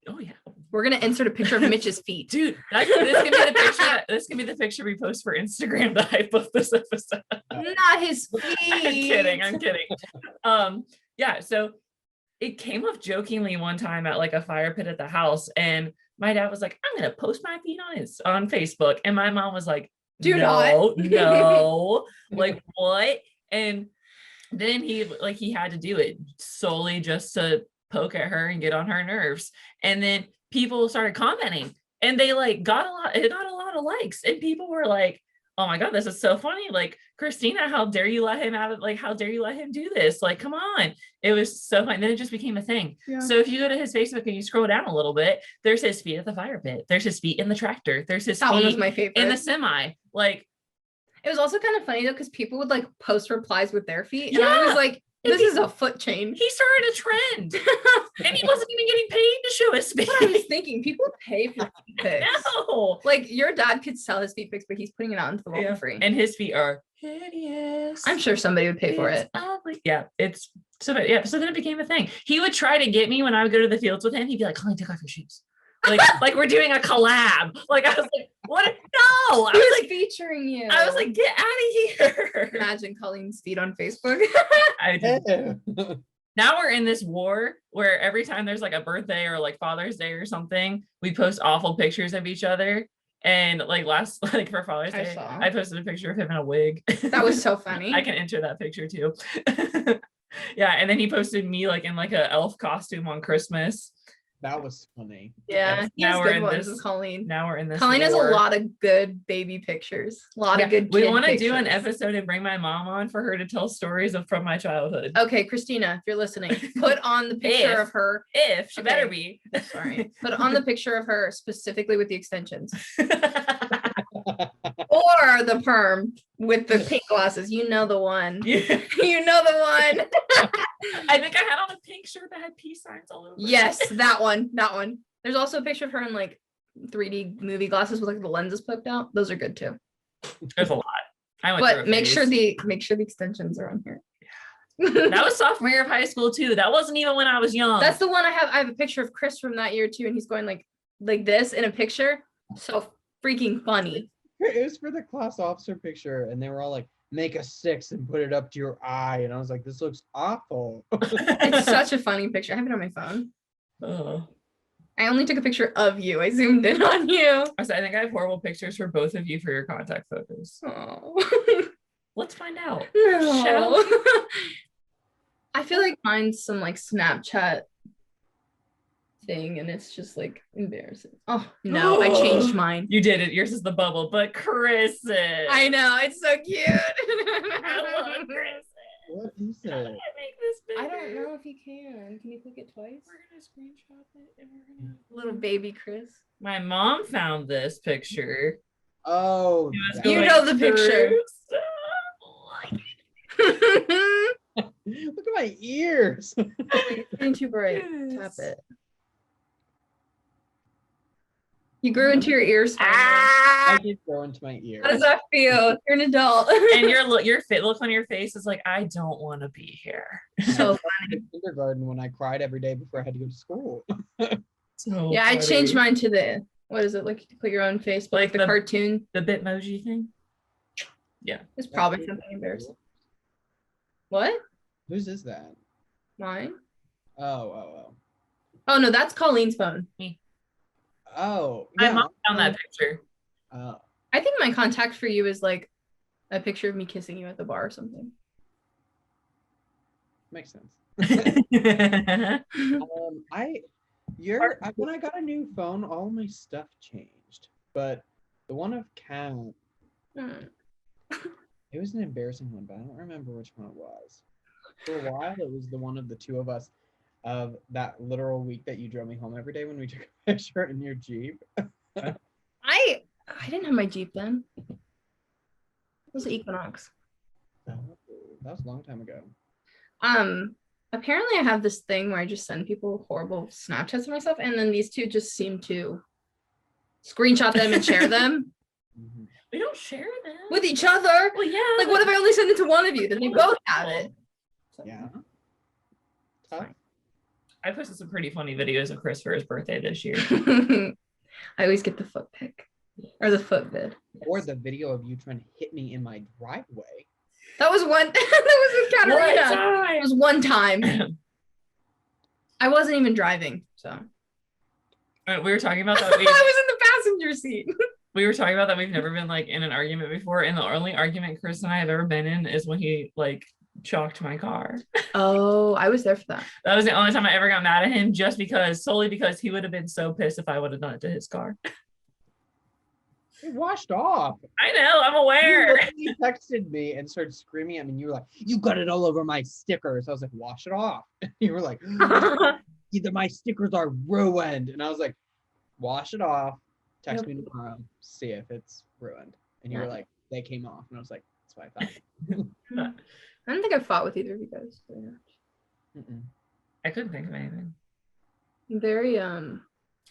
Oh yeah, We're gonna insert a picture of Mitch's feet. dude, this can be the picture. This can be the picture we post for Instagram. The hype of this episode. Not his feet. I'm kidding. Yeah, so it came up jokingly one time at like a fire pit at the house, and my dad was like, I'm gonna post my feet on Facebook, and my mom was like, Do no, not. no, like what? And then he had to do it solely just to poke at her and get on her nerves. And then people started commenting, and they like got a lot of likes, and people were like, oh my god, this is so funny, like, Christina, how dare you let him have it, like, how dare you let him do this, like, come on. It was so fun. Then it just became a thing. Yeah. So if you go to his Facebook and you scroll down a little bit, there's his feet at the fire pit, there's his feet in the tractor, there's his That one was feet my favorite. in the semi. Like, It was also kind of funny though, because people would like post replies with their feet. And I was like, this is a foot change. he started a trend, and he wasn't even getting paid to show his feet. That's what I was thinking. People pay for feet pics. No. Like your dad could sell his feet pics, but he's putting it out into the world Yeah. for free. And his feet are hideous. I'm sure somebody would pay for It's it. ugly. Yeah, it's so bad. Yeah, so then it became a thing. He would try to get me when I would go to the fields with him. He'd be like, Colleen, take off your shoes. Like we're doing a collab. Like I was like, what? No. I He was was like, featuring you. I was like, get out of here. Imagine Colleen's feet on Facebook. I did. Now we're in this war where every time there's like a birthday or like Father's Day or something, we post awful pictures of each other. And like like for Father's I Day, saw. I posted a picture of him in a wig. That was so funny. I can enter that picture too. Yeah, and then he posted me like in like a elf costume on Christmas. That was funny. Yeah, he has now we're good in ones this. with Colleen. Now we're in this. Colleen has a war. lot of good baby pictures. A lot of good. We want to do an episode and bring my mom on for her to tell stories from my childhood. Okay, Christina, if you're listening, put on the picture of her. If she better be. Sorry, put on the picture of her specifically with the extensions. Or the perm with the pink glasses. You know the one. Yeah. You know the one. I think I had on a pink shirt that had peace signs all over. Yes, that one. That one. There's also a picture of her in like 3D movie glasses with like the lenses poked out. Those are good too. There's a lot. But make sure the extensions are on here. That was sophomore year of high school too. That wasn't even when I was young. That's the one I have. I have a picture of Chris from that year too, and he's going like this in a picture. So freaking funny. It was for the class officer picture, and they were all like, make a 6 and put it up to your eye. And I was like, this looks awful. It's such a funny picture. I have it on my phone. Oh. I only took a picture of you. I zoomed in on you. I think I have horrible pictures for both of you for your contact photos. Oh. Let's find out. No. Shall we? I feel like mine's some like Snapchat thing, and it's just like embarrassing. Oh no, I changed mine. You did it. Yours is the bubble, but Chris. I know, it's so cute. I love Chris. What is How do I it? make this bigger? I don't know if you can. Can you click it twice? We're gonna screenshot it and we're gonna. Little baby Chris. My mom found this picture. Oh, You know the picture. look at my ears. It's getting too bright. Yes. Tap it. You grew into your ears. I did go into my ears. How does that feel? You're an adult. And your look on your face is like, I don't want to be here. So In kindergarten when I cried every day before I had to go to school. So yeah, I funny. changed mine to the what is it like? You put your own face, but like the cartoon. The Bitmoji thing. It's probably something embarrassing. What? Whose is that? Mine? Oh. Oh no, that's Colleen's phone. Oh. My Yeah. mom found that picture. I think my contact for you is like a picture of me kissing you at the bar or something. Makes sense. When I got a new phone, all my stuff changed. But the one of Count, it was an embarrassing one, but I don't remember which one it was. For a while, it was the one of the two of us of that literal week that you drove me home every day when we took a picture in your Jeep. I didn't have my Jeep then. It was Equinox. That was a long time ago. Apparently I have this thing where I just send people horrible Snapchats of myself, and then these two just seem to screenshot them and share them Mhm. We don't share them with each other. Well, yeah. Like, what if I only send it to one of you? Then they both have it. Yeah. Tough. I posted some pretty funny videos of Chris for his birthday this year. I always get the foot pic or the foot vid. Or the video of you trying to hit me in my driveway. That was one. That was with Katerina. What It was one time. I wasn't even driving, so We were talking about I that. was in the passenger seat. We were talking about that we've never been like in an argument before, and the only argument Chris and I have ever been in is when he like chalked my car. Oh, I was there for that. That was the only time I ever got mad at him, just solely because he would have been so pissed if I would have done it to his car. It washed off. I know, I'm You aware. literally texted me and started screaming at me. And you were like, "You got it all over my stickers." I was like, "Wash it off." You were like, "Either my stickers are ruined," and I was like, "Wash it off. Text me tomorrow. See if it's ruined." And you were like, "They came off," and I was like, "That's what I thought." I don't think I fought with either of you guys. Mm-mm. I couldn't think of anything. Very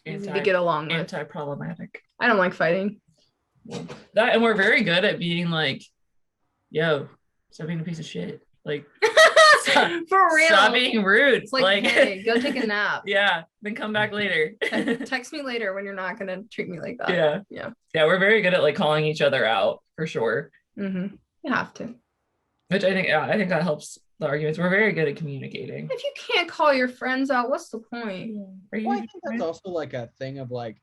easy to get along with. Anti-problematic. I don't like fighting. That, and we're very good at being like, yo, stop being a piece of shit. Like, For real. stop being rude. It's like, hey, go take a nap. Yeah, then come back later. Text me later when you're not gonna treat me like that. Yeah. Yeah, we're very good at like calling each other out for sure. Mm-hmm. You have to. Which I think that helps the arguments. We're very good at communicating. If you can't call your friends out, what's the point? Are you? Well, I think that's also like a thing of like,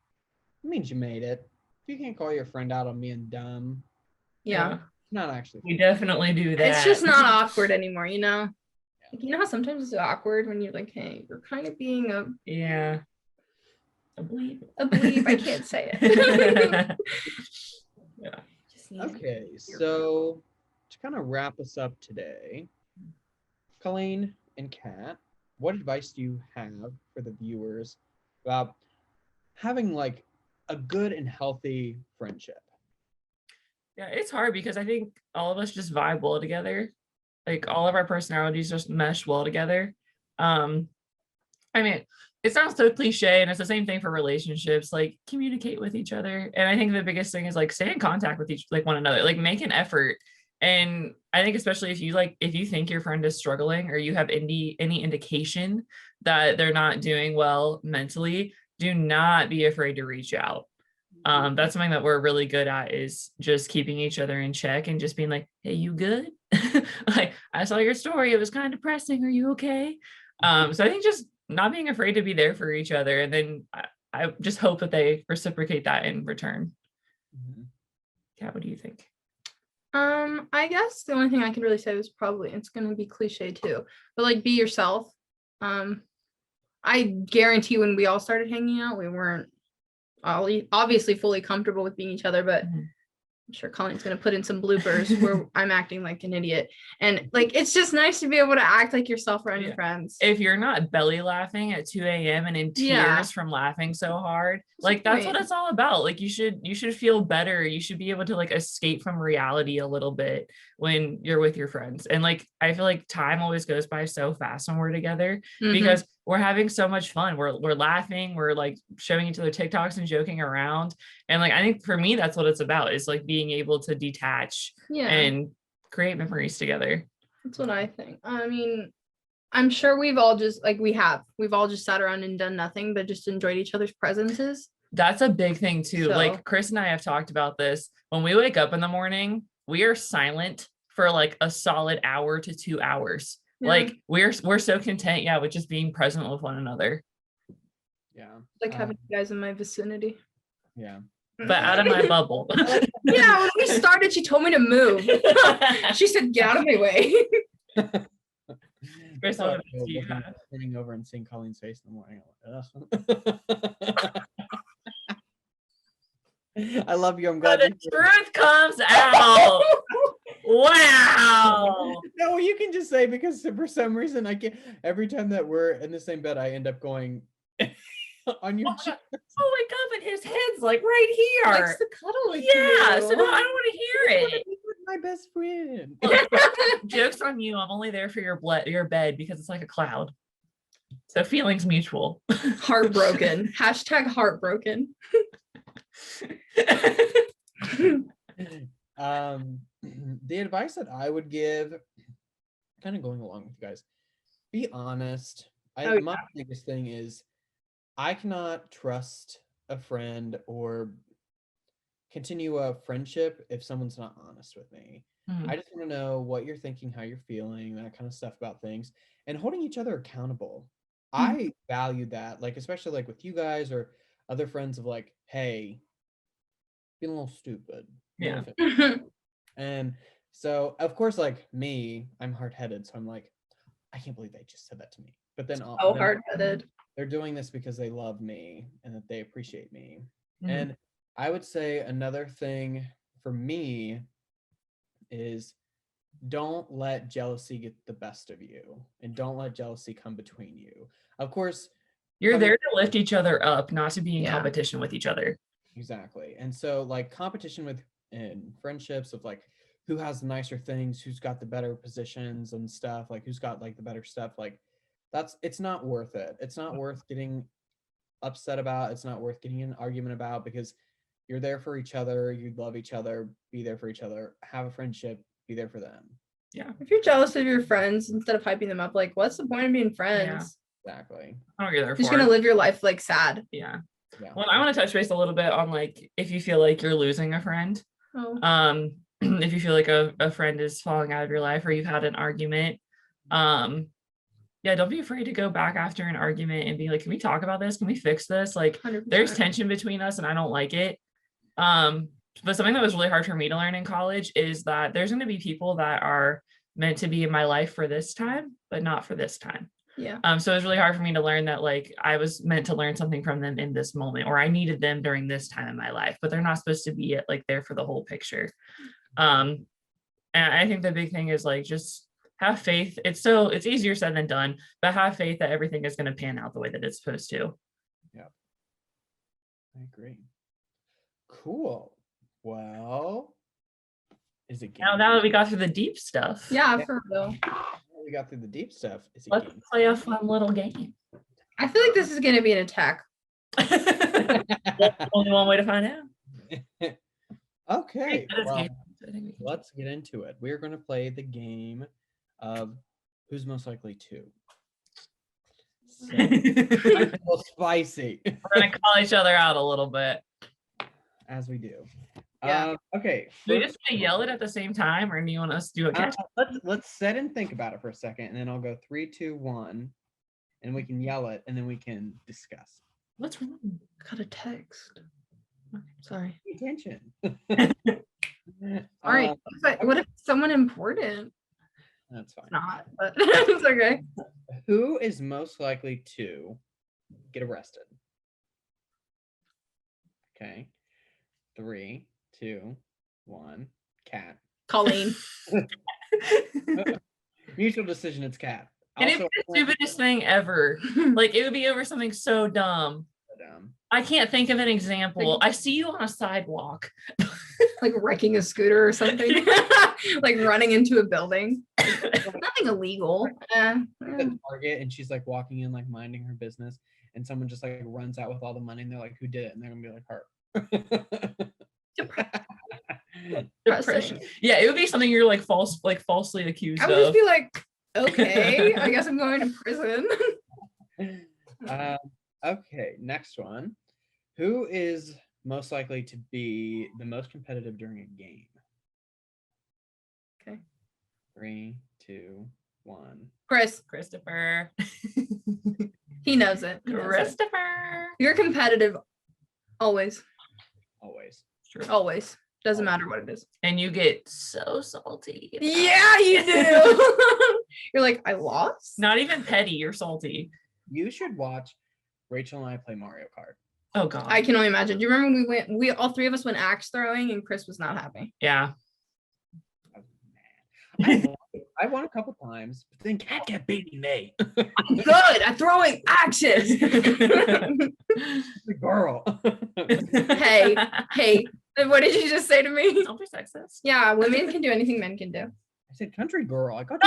it means you made it. If you can't call your friend out on being dumb, Yeah. it's not actually. We definitely do that. It's just not awkward anymore, you know? Like, you know how sometimes it's awkward when you're like, hey, you're kind of being a Yeah. A bleep. I believe I can't say it. Yeah. Just needs- Okay, so to kind of wrap us up today, Colleen and Kat, what advice do you have for the viewers about having like a good and healthy friendship? Yeah, it's hard because I think all of us just vibe well together. Like all of our personalities just mesh well together. I mean, it sounds so cliche, and it's the same thing for relationships. Like communicate with each other, and I think the biggest thing is like stay in contact with one another. Like make an effort. And I think especially if you think your friend is struggling or you have any indication that they're not doing well mentally, do not be afraid to reach out. That's something that we're really good at, is just keeping each other in check and just being like, hey, you good? Like, I saw your story, it was kind of depressing, are you okay? So I think just not being afraid to be there for each other, and then I just hope that they reciprocate that in return. Yeah, what do you think? I guess the only thing I could really say was probably, it's gonna be cliche too, but like be yourself. I guarantee when we all started hanging out, we weren't obviously fully comfortable with being each other, but I'm sure Colleen's gonna put in some bloopers where I'm acting like an idiot. And like it's just nice to be able to act like yourself around your friends. If you're not belly laughing at 2 a.m. and in tears from laughing so hard, like that's what it's all about. Like you should feel better. You should be able to like escape from reality a little bit when you're with your friends. And like I feel like time always goes by so fast when we're together because we're having so much fun. We're laughing, we're like showing each other TikToks and joking around. And like I think for me that's what it's about, is like being able to detach and create memories together. That's what I think. I mean, I'm sure we've all just we've all just sat around and done nothing but just enjoyed each other's presences. That's a big thing too. So, like Chris and I have talked about this. When we wake up in the morning, we are silent for like a solid hour to 2 hours. Like we're so content, with just being present with one another. Yeah. Like having you guys in my vicinity. Yeah. But out of my bubble. Yeah, when we started, she told me to move. She said, get out of my way. Chris, what do you have? Turning over and seeing Colleen's face in the morning. I love you. I'm glad the truth comes out. Wow. No, you can just say, because for some reason I can't. Every time that we're in the same bed, I end up going on your chest. Oh my god, but his head's like right here. He likes to cuddle with you. So no, I don't want to hear it. My best friend. Joke's on you. I'm only there for your bed because it's like a cloud. So feelings mutual. Heartbroken. Hashtag heartbroken. The advice that I would give, kind of going along with you guys, be honest. My biggest thing is I cannot trust a friend or continue a friendship if someone's not honest with me. I just want to know what you're thinking, how you're feeling, that kind of stuff about things, and holding each other accountable. I value that, like especially like with you guys or other friends, of like, hey, being a little stupid. Yeah. And so of course, like me, I'm hard-headed, so I'm like, I can't believe they just said that to me. But then hard-headed. They're doing this because they love me and that they appreciate me. And I would say another thing for me is don't let jealousy get the best of you, and don't let jealousy come between you. Of course, you're there to lift each other up, not to be in competition with each other. Exactly. And so like competition in friendships of like who has the nicer things, who's got the better positions and stuff, like who's got like the better stuff, like it's not worth it. It's not worth getting upset about. It's not worth getting in an argument about, because you're there for each other. You love each other. Be there for each other. Have a friendship. Be there for them. Yeah. If you're jealous of your friends, instead of hyping them up, like, what's the point of being friends? Yeah, exactly. I don't get there. Just gonna live your life like sad. Yeah. Well, I want to touch base a little bit on like if you feel like you're losing a friend. If you feel like a friend is falling out of your life, or you've had an argument, don't be afraid to go back after an argument and be like, can we talk about this? Can we fix this? Like 100%. There's tension between us and I don't like it. But something that was really hard for me to learn in college is that there's going to be people that are meant to be in my life for this time, but not for this time. Yeah. So it was really hard for me to learn that like I was meant to learn something from them in this moment, or I needed them during this time in my life, but they're not supposed to be like there for the whole picture. And I think the big thing is like just have faith. It's easier said than done, but have faith that everything is going to pan out the way that it's supposed to. Yeah, I agree. Cool. Well, is it game? Now that we got through the deep stuff, Yeah, for real. We got through the deep stuff. Is it let's game? play a fun little game. I feel like this is gonna be an attack. Only one way to find out. Okay, well, I think we can- let's get into it. We're going to play the game of who's most likely to. So, a little spicy, We're gonna call each other out a little bit. as we do. Yeah. Okay. Do we first- just want to yell it at the same time, or do you want us to do a catch? let's sit and think about it for a second, and then I'll go 3, 2, 1, and we can yell it, and then we can discuss. What's wrong? I got a text. Sorry. Pay attention. All right. What if someone important? That's fine. Not, but it's okay. Who is most likely to get arrested? Okay. 3, 2, 1. Cat. Colleen. Mutual decision. It's cat. And it'd be the stupidest thing ever. Like it would be over something so dumb. I can't think of an example. I see you on a sidewalk. Like wrecking a scooter or something. Like running into a building. Nothing illegal. At Target, and she's like walking in, like minding her business, and someone just like runs out with all the money, and they're like, "Who did it?" And they're gonna be like, "Her." Depression. Yeah, it would be something you're like falsely accused I would of. just be like, okay, I guess I'm going to prison. Okay, next one. Who is most likely to be the most competitive during a game? Okay. 3, 2, 1. Christopher. He knows it. He knows it. Christopher. You're competitive always. Always. True. Always. Doesn't matter what it is. And you get so salty. Yeah, you do. You're like, I lost? Not even petty, you're salty. You should watch Rachel and I play Mario Kart. Oh god. I can only imagine. Do you remember we all three of us went axe throwing and Chris was not happy? Yeah. I was mad. I won a couple times, but then Cat kept beating me. I'm good at throwing axes. The girl. Hey, what did you just say to me? Don't be sexist. Yeah, women can do anything men can do. I said country girl. I got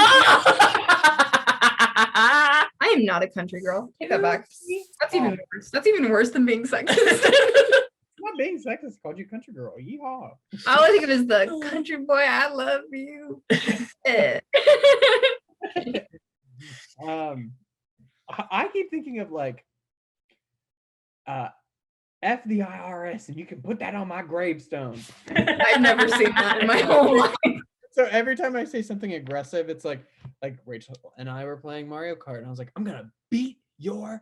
I am not a country girl. Take that back. That's even worse. That's even worse than being sexist. not being sexist. Called you country girl. Yeehaw. All I think of is the country boy. I love you. I keep thinking of like F the IRS, and you can put that on my gravestone. I've never seen that in my whole life. So every time I say something aggressive, it's like Rachel and I were playing Mario Kart, and I was like, I'm gonna beat your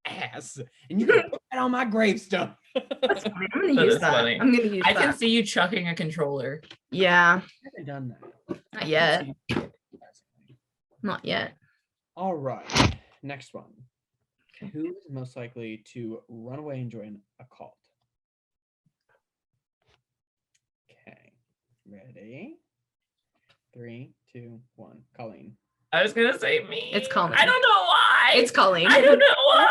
ass, and you can put that on my gravestone. That's funny. I'm gonna use that. Funny. I'm gonna use I that. can see you chucking a controller. Yeah, I haven't done that. not yet. Not yet. All right, next one. Okay. Who is most likely to run away and join a cult? Okay, ready? 3, 2, 1. Colleen. I was gonna say me. It's Colleen. I don't know why. It's Colleen. I don't know why.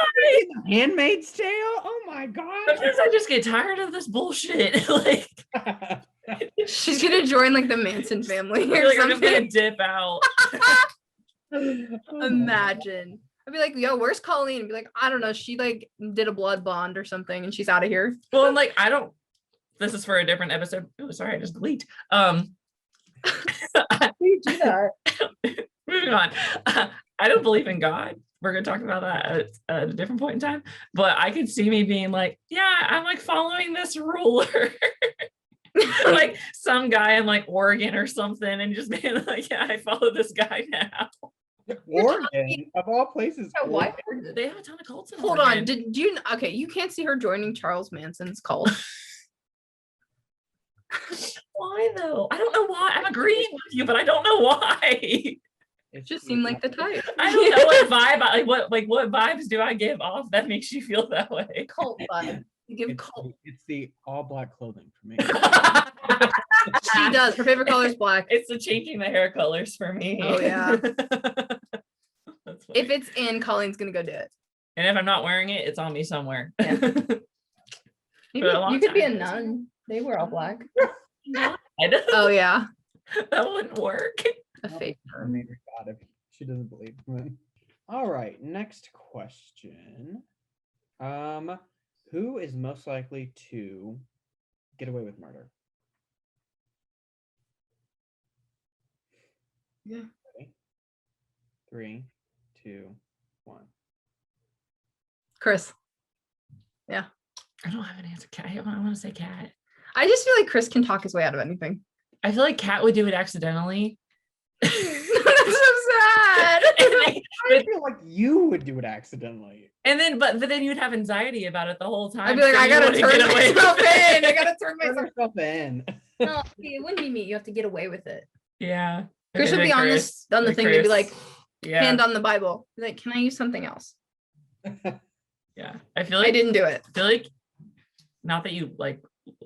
Handmaid's Tale? Oh my god. Sometimes I just get tired of this bullshit. Like, She's gonna join like the Manson family or like I'm just gonna something. dip out. Imagine. I'd be like, yo, where's Colleen? And be like, I don't know. She like did a blood bond or something and she's out of here. Well, and like I don't. This is for a different episode. Oh, sorry, I just delete. You do that. Moving on. I don't believe in God. We're gonna talk about that at a different point in time. But I could see me being like, yeah, I'm like following this ruler. Like some guy in like Oregon or something, and just being like, yeah, I follow this guy now. Oregon, of all places. Yeah, why? They have a ton of cults in Hold Oregon. on. Did you? Okay, you can't see her joining Charles Manson's cult. Why though? I don't know why. I'm agreeing with you, but I don't know why. It's Just the seemed like the type. I don't know what vibe. What vibes do I give off that makes you feel that way? Cult vibe. You give It's cult. it's the all black clothing for me. She does. Her favorite color is black. It's the changing the hair colors for me. Oh, yeah. That's funny. If it's in, Colleen's gonna go do it. And if I'm not wearing it, it's on me somewhere. Yeah. Maybe a long you could be a time. nun. They wear all black. I know. Oh yeah, That wouldn't work. a fake I nun. made her God if she doesn't believe me. All right, next question. Who is most likely to get away with murder? Yeah. Ready? 3, 2, 1. Chris. I don't have an answer. Cat. I want to say Cat. I just feel like Chris can talk his way out of anything. I feel like Cat would do it accidentally. That's so sad. I feel like you would do it accidentally. But then you'd have anxiety about it the whole time. I'd be like, so I you gotta wouldn't turn get away myself with it. in. I gotta turn Turn myself. yourself in. No, it wouldn't be me. You have to get away with it. Yeah. Chris Okay, would be then on Chris. the Then thing. They'd be Chris. like, yeah, hand on the Bible. Be like, can I use something else? yeah. I feel I like didn't do it. not that you like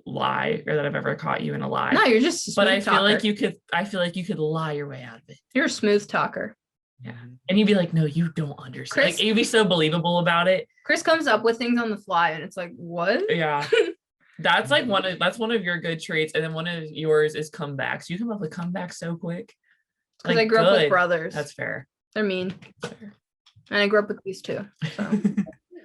lie or that I've ever caught you in a lie. No, you're just. A but I smooth feel like talker. I feel like you could lie your way out of it. You're a smooth talker. Yeah. And you'd be like, no, you don't understand. Chris- Like you'd be so believable about it. Chris comes up with things on the fly, and it's like, what? Yeah. That's like one of your good traits. And then one of yours is comebacks. You come up with comebacks so quick. Because Like, I grew up with good. brothers. That's fair. They're mean, That's fair. and I grew up with these two. So.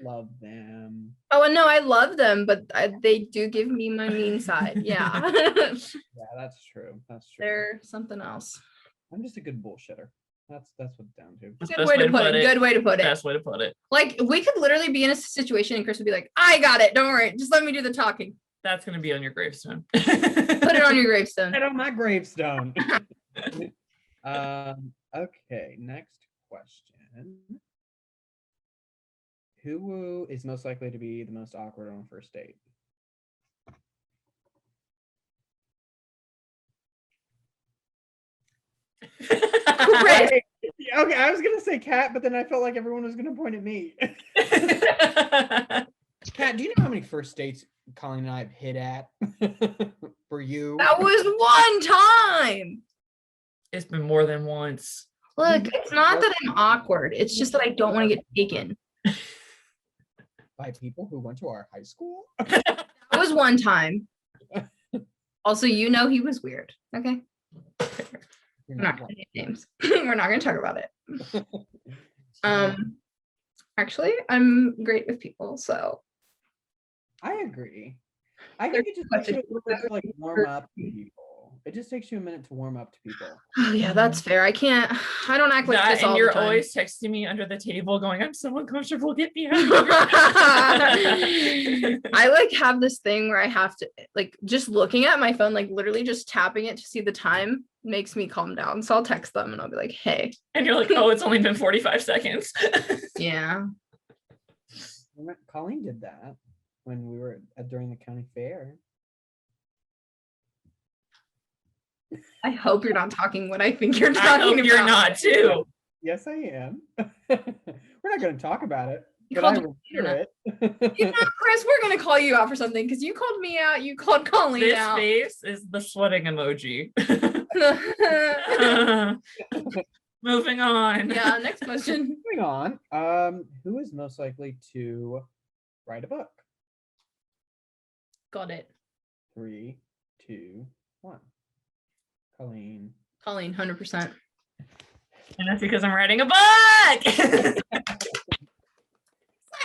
Love them. Oh, and no, I love them, but they do give me my mean side. Yeah. Yeah, that's true. That's true. They're something else. I'm just a good bullshitter. That's what it's down to. That's the Good best way to put it. Good way to put it. Best way to put it. Like, we could literally be in a situation and Chris would be like, I got it. Don't worry. Just let me do the talking. That's gonna be on your gravestone. Put it on your gravestone. Right on my gravestone. Okay, next question. Who is most likely to be the most awkward on a first date? Chris. Okay, I was gonna say Kat, but then I felt like everyone was gonna point at me. Kat, do you know how many first dates Colleen and I have hit at for you? That was one time. It's been more than once. Look, it's not that I'm awkward. It's just that I don't want to get taken. By people who went to our high school? That was one time. Also, you know he was weird. Okay. We're not gonna name names. We're not gonna talk about it. Actually, I'm great with people, so I agree. I think it just takes you a little bit to like warm up to people. It just takes you a minute to warm up to people. oh yeah, that's fair. I don't act like That, this all and the you're time. always texting me under the table going, I'm so uncomfortable, get me out. I like have this thing where I have to like just looking at my phone, like literally just tapping it to see the time makes me calm down. So I'll text them and I'll be like, hey. And you're like, oh, it's only been 45 seconds. Yeah. Colleen did that when we were during the county fair. I hope you're not talking what I think you're I talking hope about. you're not too. Yes, I am. We're not going to talk about it, You but called I me will hear it. You know, Chris, we're gonna call you out for something because you called me out. You called Colleen This out. face is the sweating emoji. Moving on. Yeah. Next question. Moving on. Who is most likely to write a book? Got it. 3, 2, 1. Colleen. Colleen, 100%. And that's because I'm writing a book.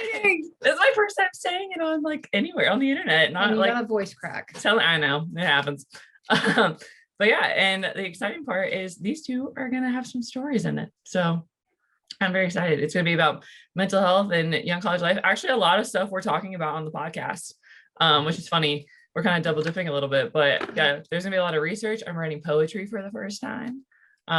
It's my first time saying it on like anywhere on the internet, not You like got a voice crack. I know it happens. But yeah, and the exciting part is these two are gonna have some stories in it. So I'm very excited. It's gonna be about mental health and young college life. Actually, a lot of stuff we're talking about on the podcast, which is funny. We're kind of double dipping a little bit, but yeah, there's gonna be a lot of research. I'm writing poetry for the first time. So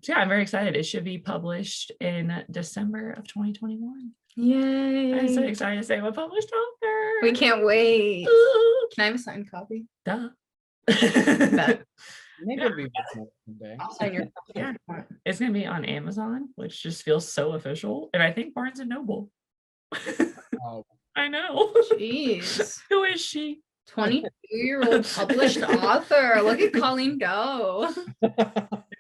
yeah, I'm very excited. It should be published in December of 2021. Yay. I'm so excited to say I'm a published author. We can't wait. Ooh. Can I have a signed copy? Duh. Maybe it'll be worth one day. I'll sign your Yeah. It's gonna be on Amazon, which just feels so official. And I think Barnes and Noble. Oh, I know. Jeez. Who is she? 22-year-old published author. Look at Colleen go.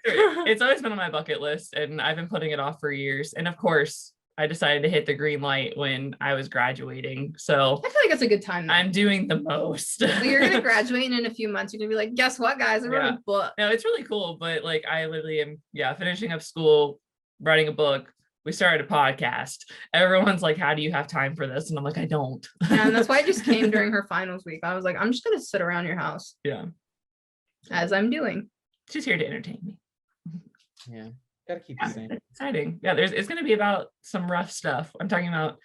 It's always been on my bucket list, and I've been putting it off for years. And of course, I decided to hit the green light when I was graduating. So I feel like it's a good time. Though. I'm doing the most. Like you're gonna graduate, and in a few months, you're gonna be like, guess what, guys? I wrote a book. No, it's really cool. But like, I literally am, finishing up school, writing a book. We started a podcast. Everyone's like, how do you have time for this? And I'm like, I don't. Yeah, and that's why I just came during her finals week. I was like, I'm just gonna sit around your house. Yeah. As I'm doing. She's here to entertain me. yeah. Gotta keep it sane. Exciting. Yeah, it's going to be about some rough stuff. I'm talking about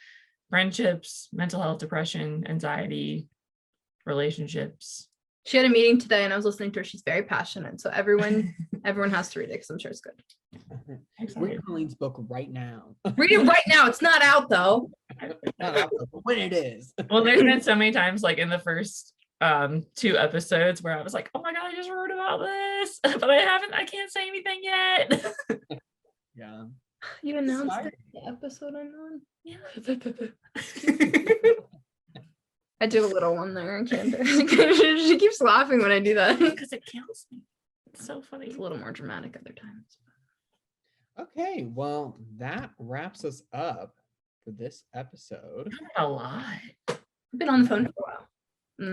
friendships, mental health, depression, anxiety, relationships. She had a meeting today, and I was listening to her. She's very passionate, so everyone has to read it because I'm sure it's good. Read Colleen's book right now. Read it right now. It's not out though. Not out, but when it is. Well, there's been so many times, like in the first 2 episodes, where I was like, oh my god, I just wrote about this, but I can't say anything yet. Yeah. You announced the episode I'm on. Yeah. I did a little one there. I can't. She keeps laughing when I do that because it kills me. It's so funny. It's a little more dramatic other times. Okay, well, that wraps us up for this episode. A lot. I've been on the phone for a while.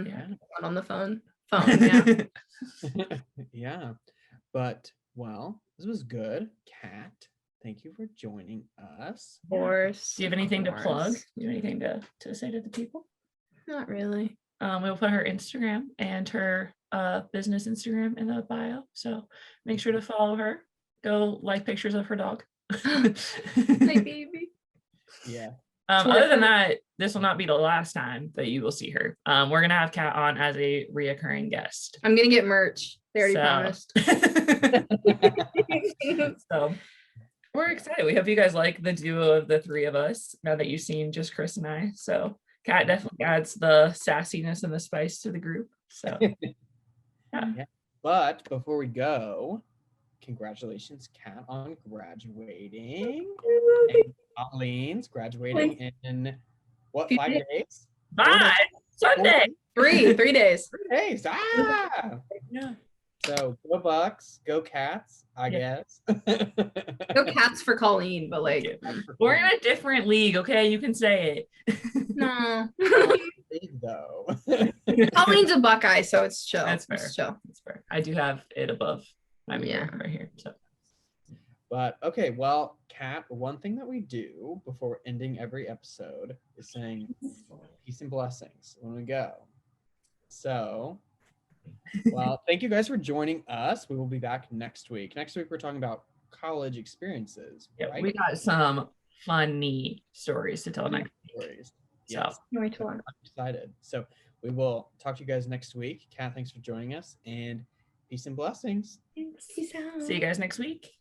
Yeah. Not on the phone. Yeah. Yeah. But, well, this was good. Kat, thank you for joining us. Of course. Do you have anything to plug? Do you have anything to say to the people? Not really. We'll put her Instagram and her business Instagram in the bio. So make sure to follow her. Go like pictures of her dog. My baby. Yeah. Other than that, this will not be the last time that you will see her. We're gonna have Kat on as a reoccurring guest. I'm gonna get merch. They already promised. So we're excited. We hope you guys like the duo of the 3 of us now that you've seen just Chris and I. So Kat definitely adds the sassiness and the spice to the group. So yeah. But before we go, congratulations, Kat, on graduating. And Colleen's graduating in what, 5 days? 5 Sunday. 3 days. 3 days. Ah. Yeah. So go Bucks, go Cats, I guess. No Cats for Colleen, but like we're in a different league, okay? You can say it. No. Big though. Colleen's a Buckeye, so it's chill. That's fair. It's chill. That's fair. I do have it above my mirror right here. So But okay, well, Kat, one thing that we do before ending every episode is saying peace and blessings when we go. So, well, thank you guys for joining us. We will be back next week. Next week, we're talking about college experiences. yeah, right? we got some funny stories to tell next week. Stories. So Yes, Can't wait to learn. I'm excited. So we will talk to you guys next week. Kat, thanks for joining us, and peace and blessings. Peace out. see you guys next week.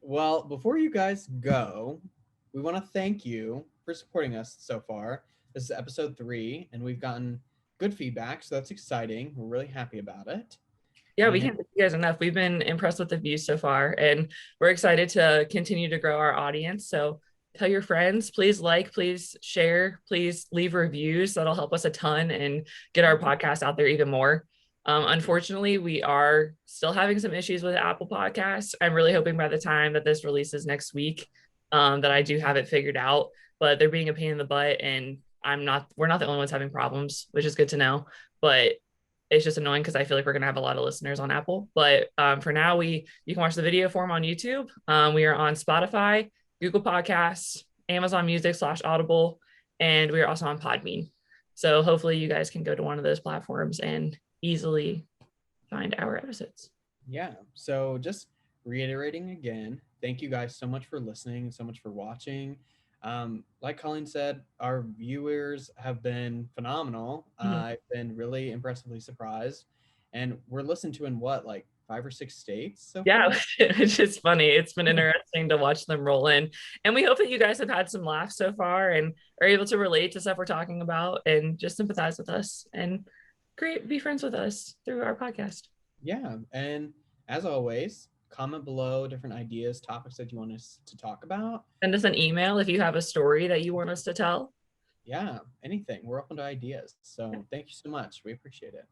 Well, before you guys go, we want to thank you for supporting us so far. This is episode 3, and we've gotten good feedback, so that's exciting. We're really happy about it. Yeah, we can't thank you guys enough. We've been impressed with the views so far, and we're excited to continue to grow our audience. So tell your friends, please like, please share, please leave reviews. That'll help us a ton and get our podcast out there even more. Unfortunately, we are still having some issues with Apple Podcasts. I'm really hoping by the time that this releases next week, that I do have it figured out, but they're being a pain in the butt, and we're not the only ones having problems, which is good to know, but it's just annoying because I feel like we're going to have a lot of listeners on Apple. But for now, you can watch the video form on YouTube. We are on Spotify, Google Podcasts, Amazon Music /Audible, and we are also on Podbean. So hopefully you guys can go to one of those platforms and easily find our episodes. Yeah. So just reiterating again, thank you guys so much for listening, so much for watching. Like Colleen said, our viewers have been phenomenal. I've been really impressively surprised, and we're listened to in what, like 5 or 6 states. So yeah, it's just funny. It's been interesting to watch them roll in, and we hope that you guys have had some laughs so far and are able to relate to stuff we're talking about and just sympathize with us and be friends with us through our podcast. Yeah. And as always, comment below different ideas, topics that you want us to talk about. Send us an email if you have a story that you want us to tell. Yeah, anything. We're open to ideas. So thank you so much. We appreciate it.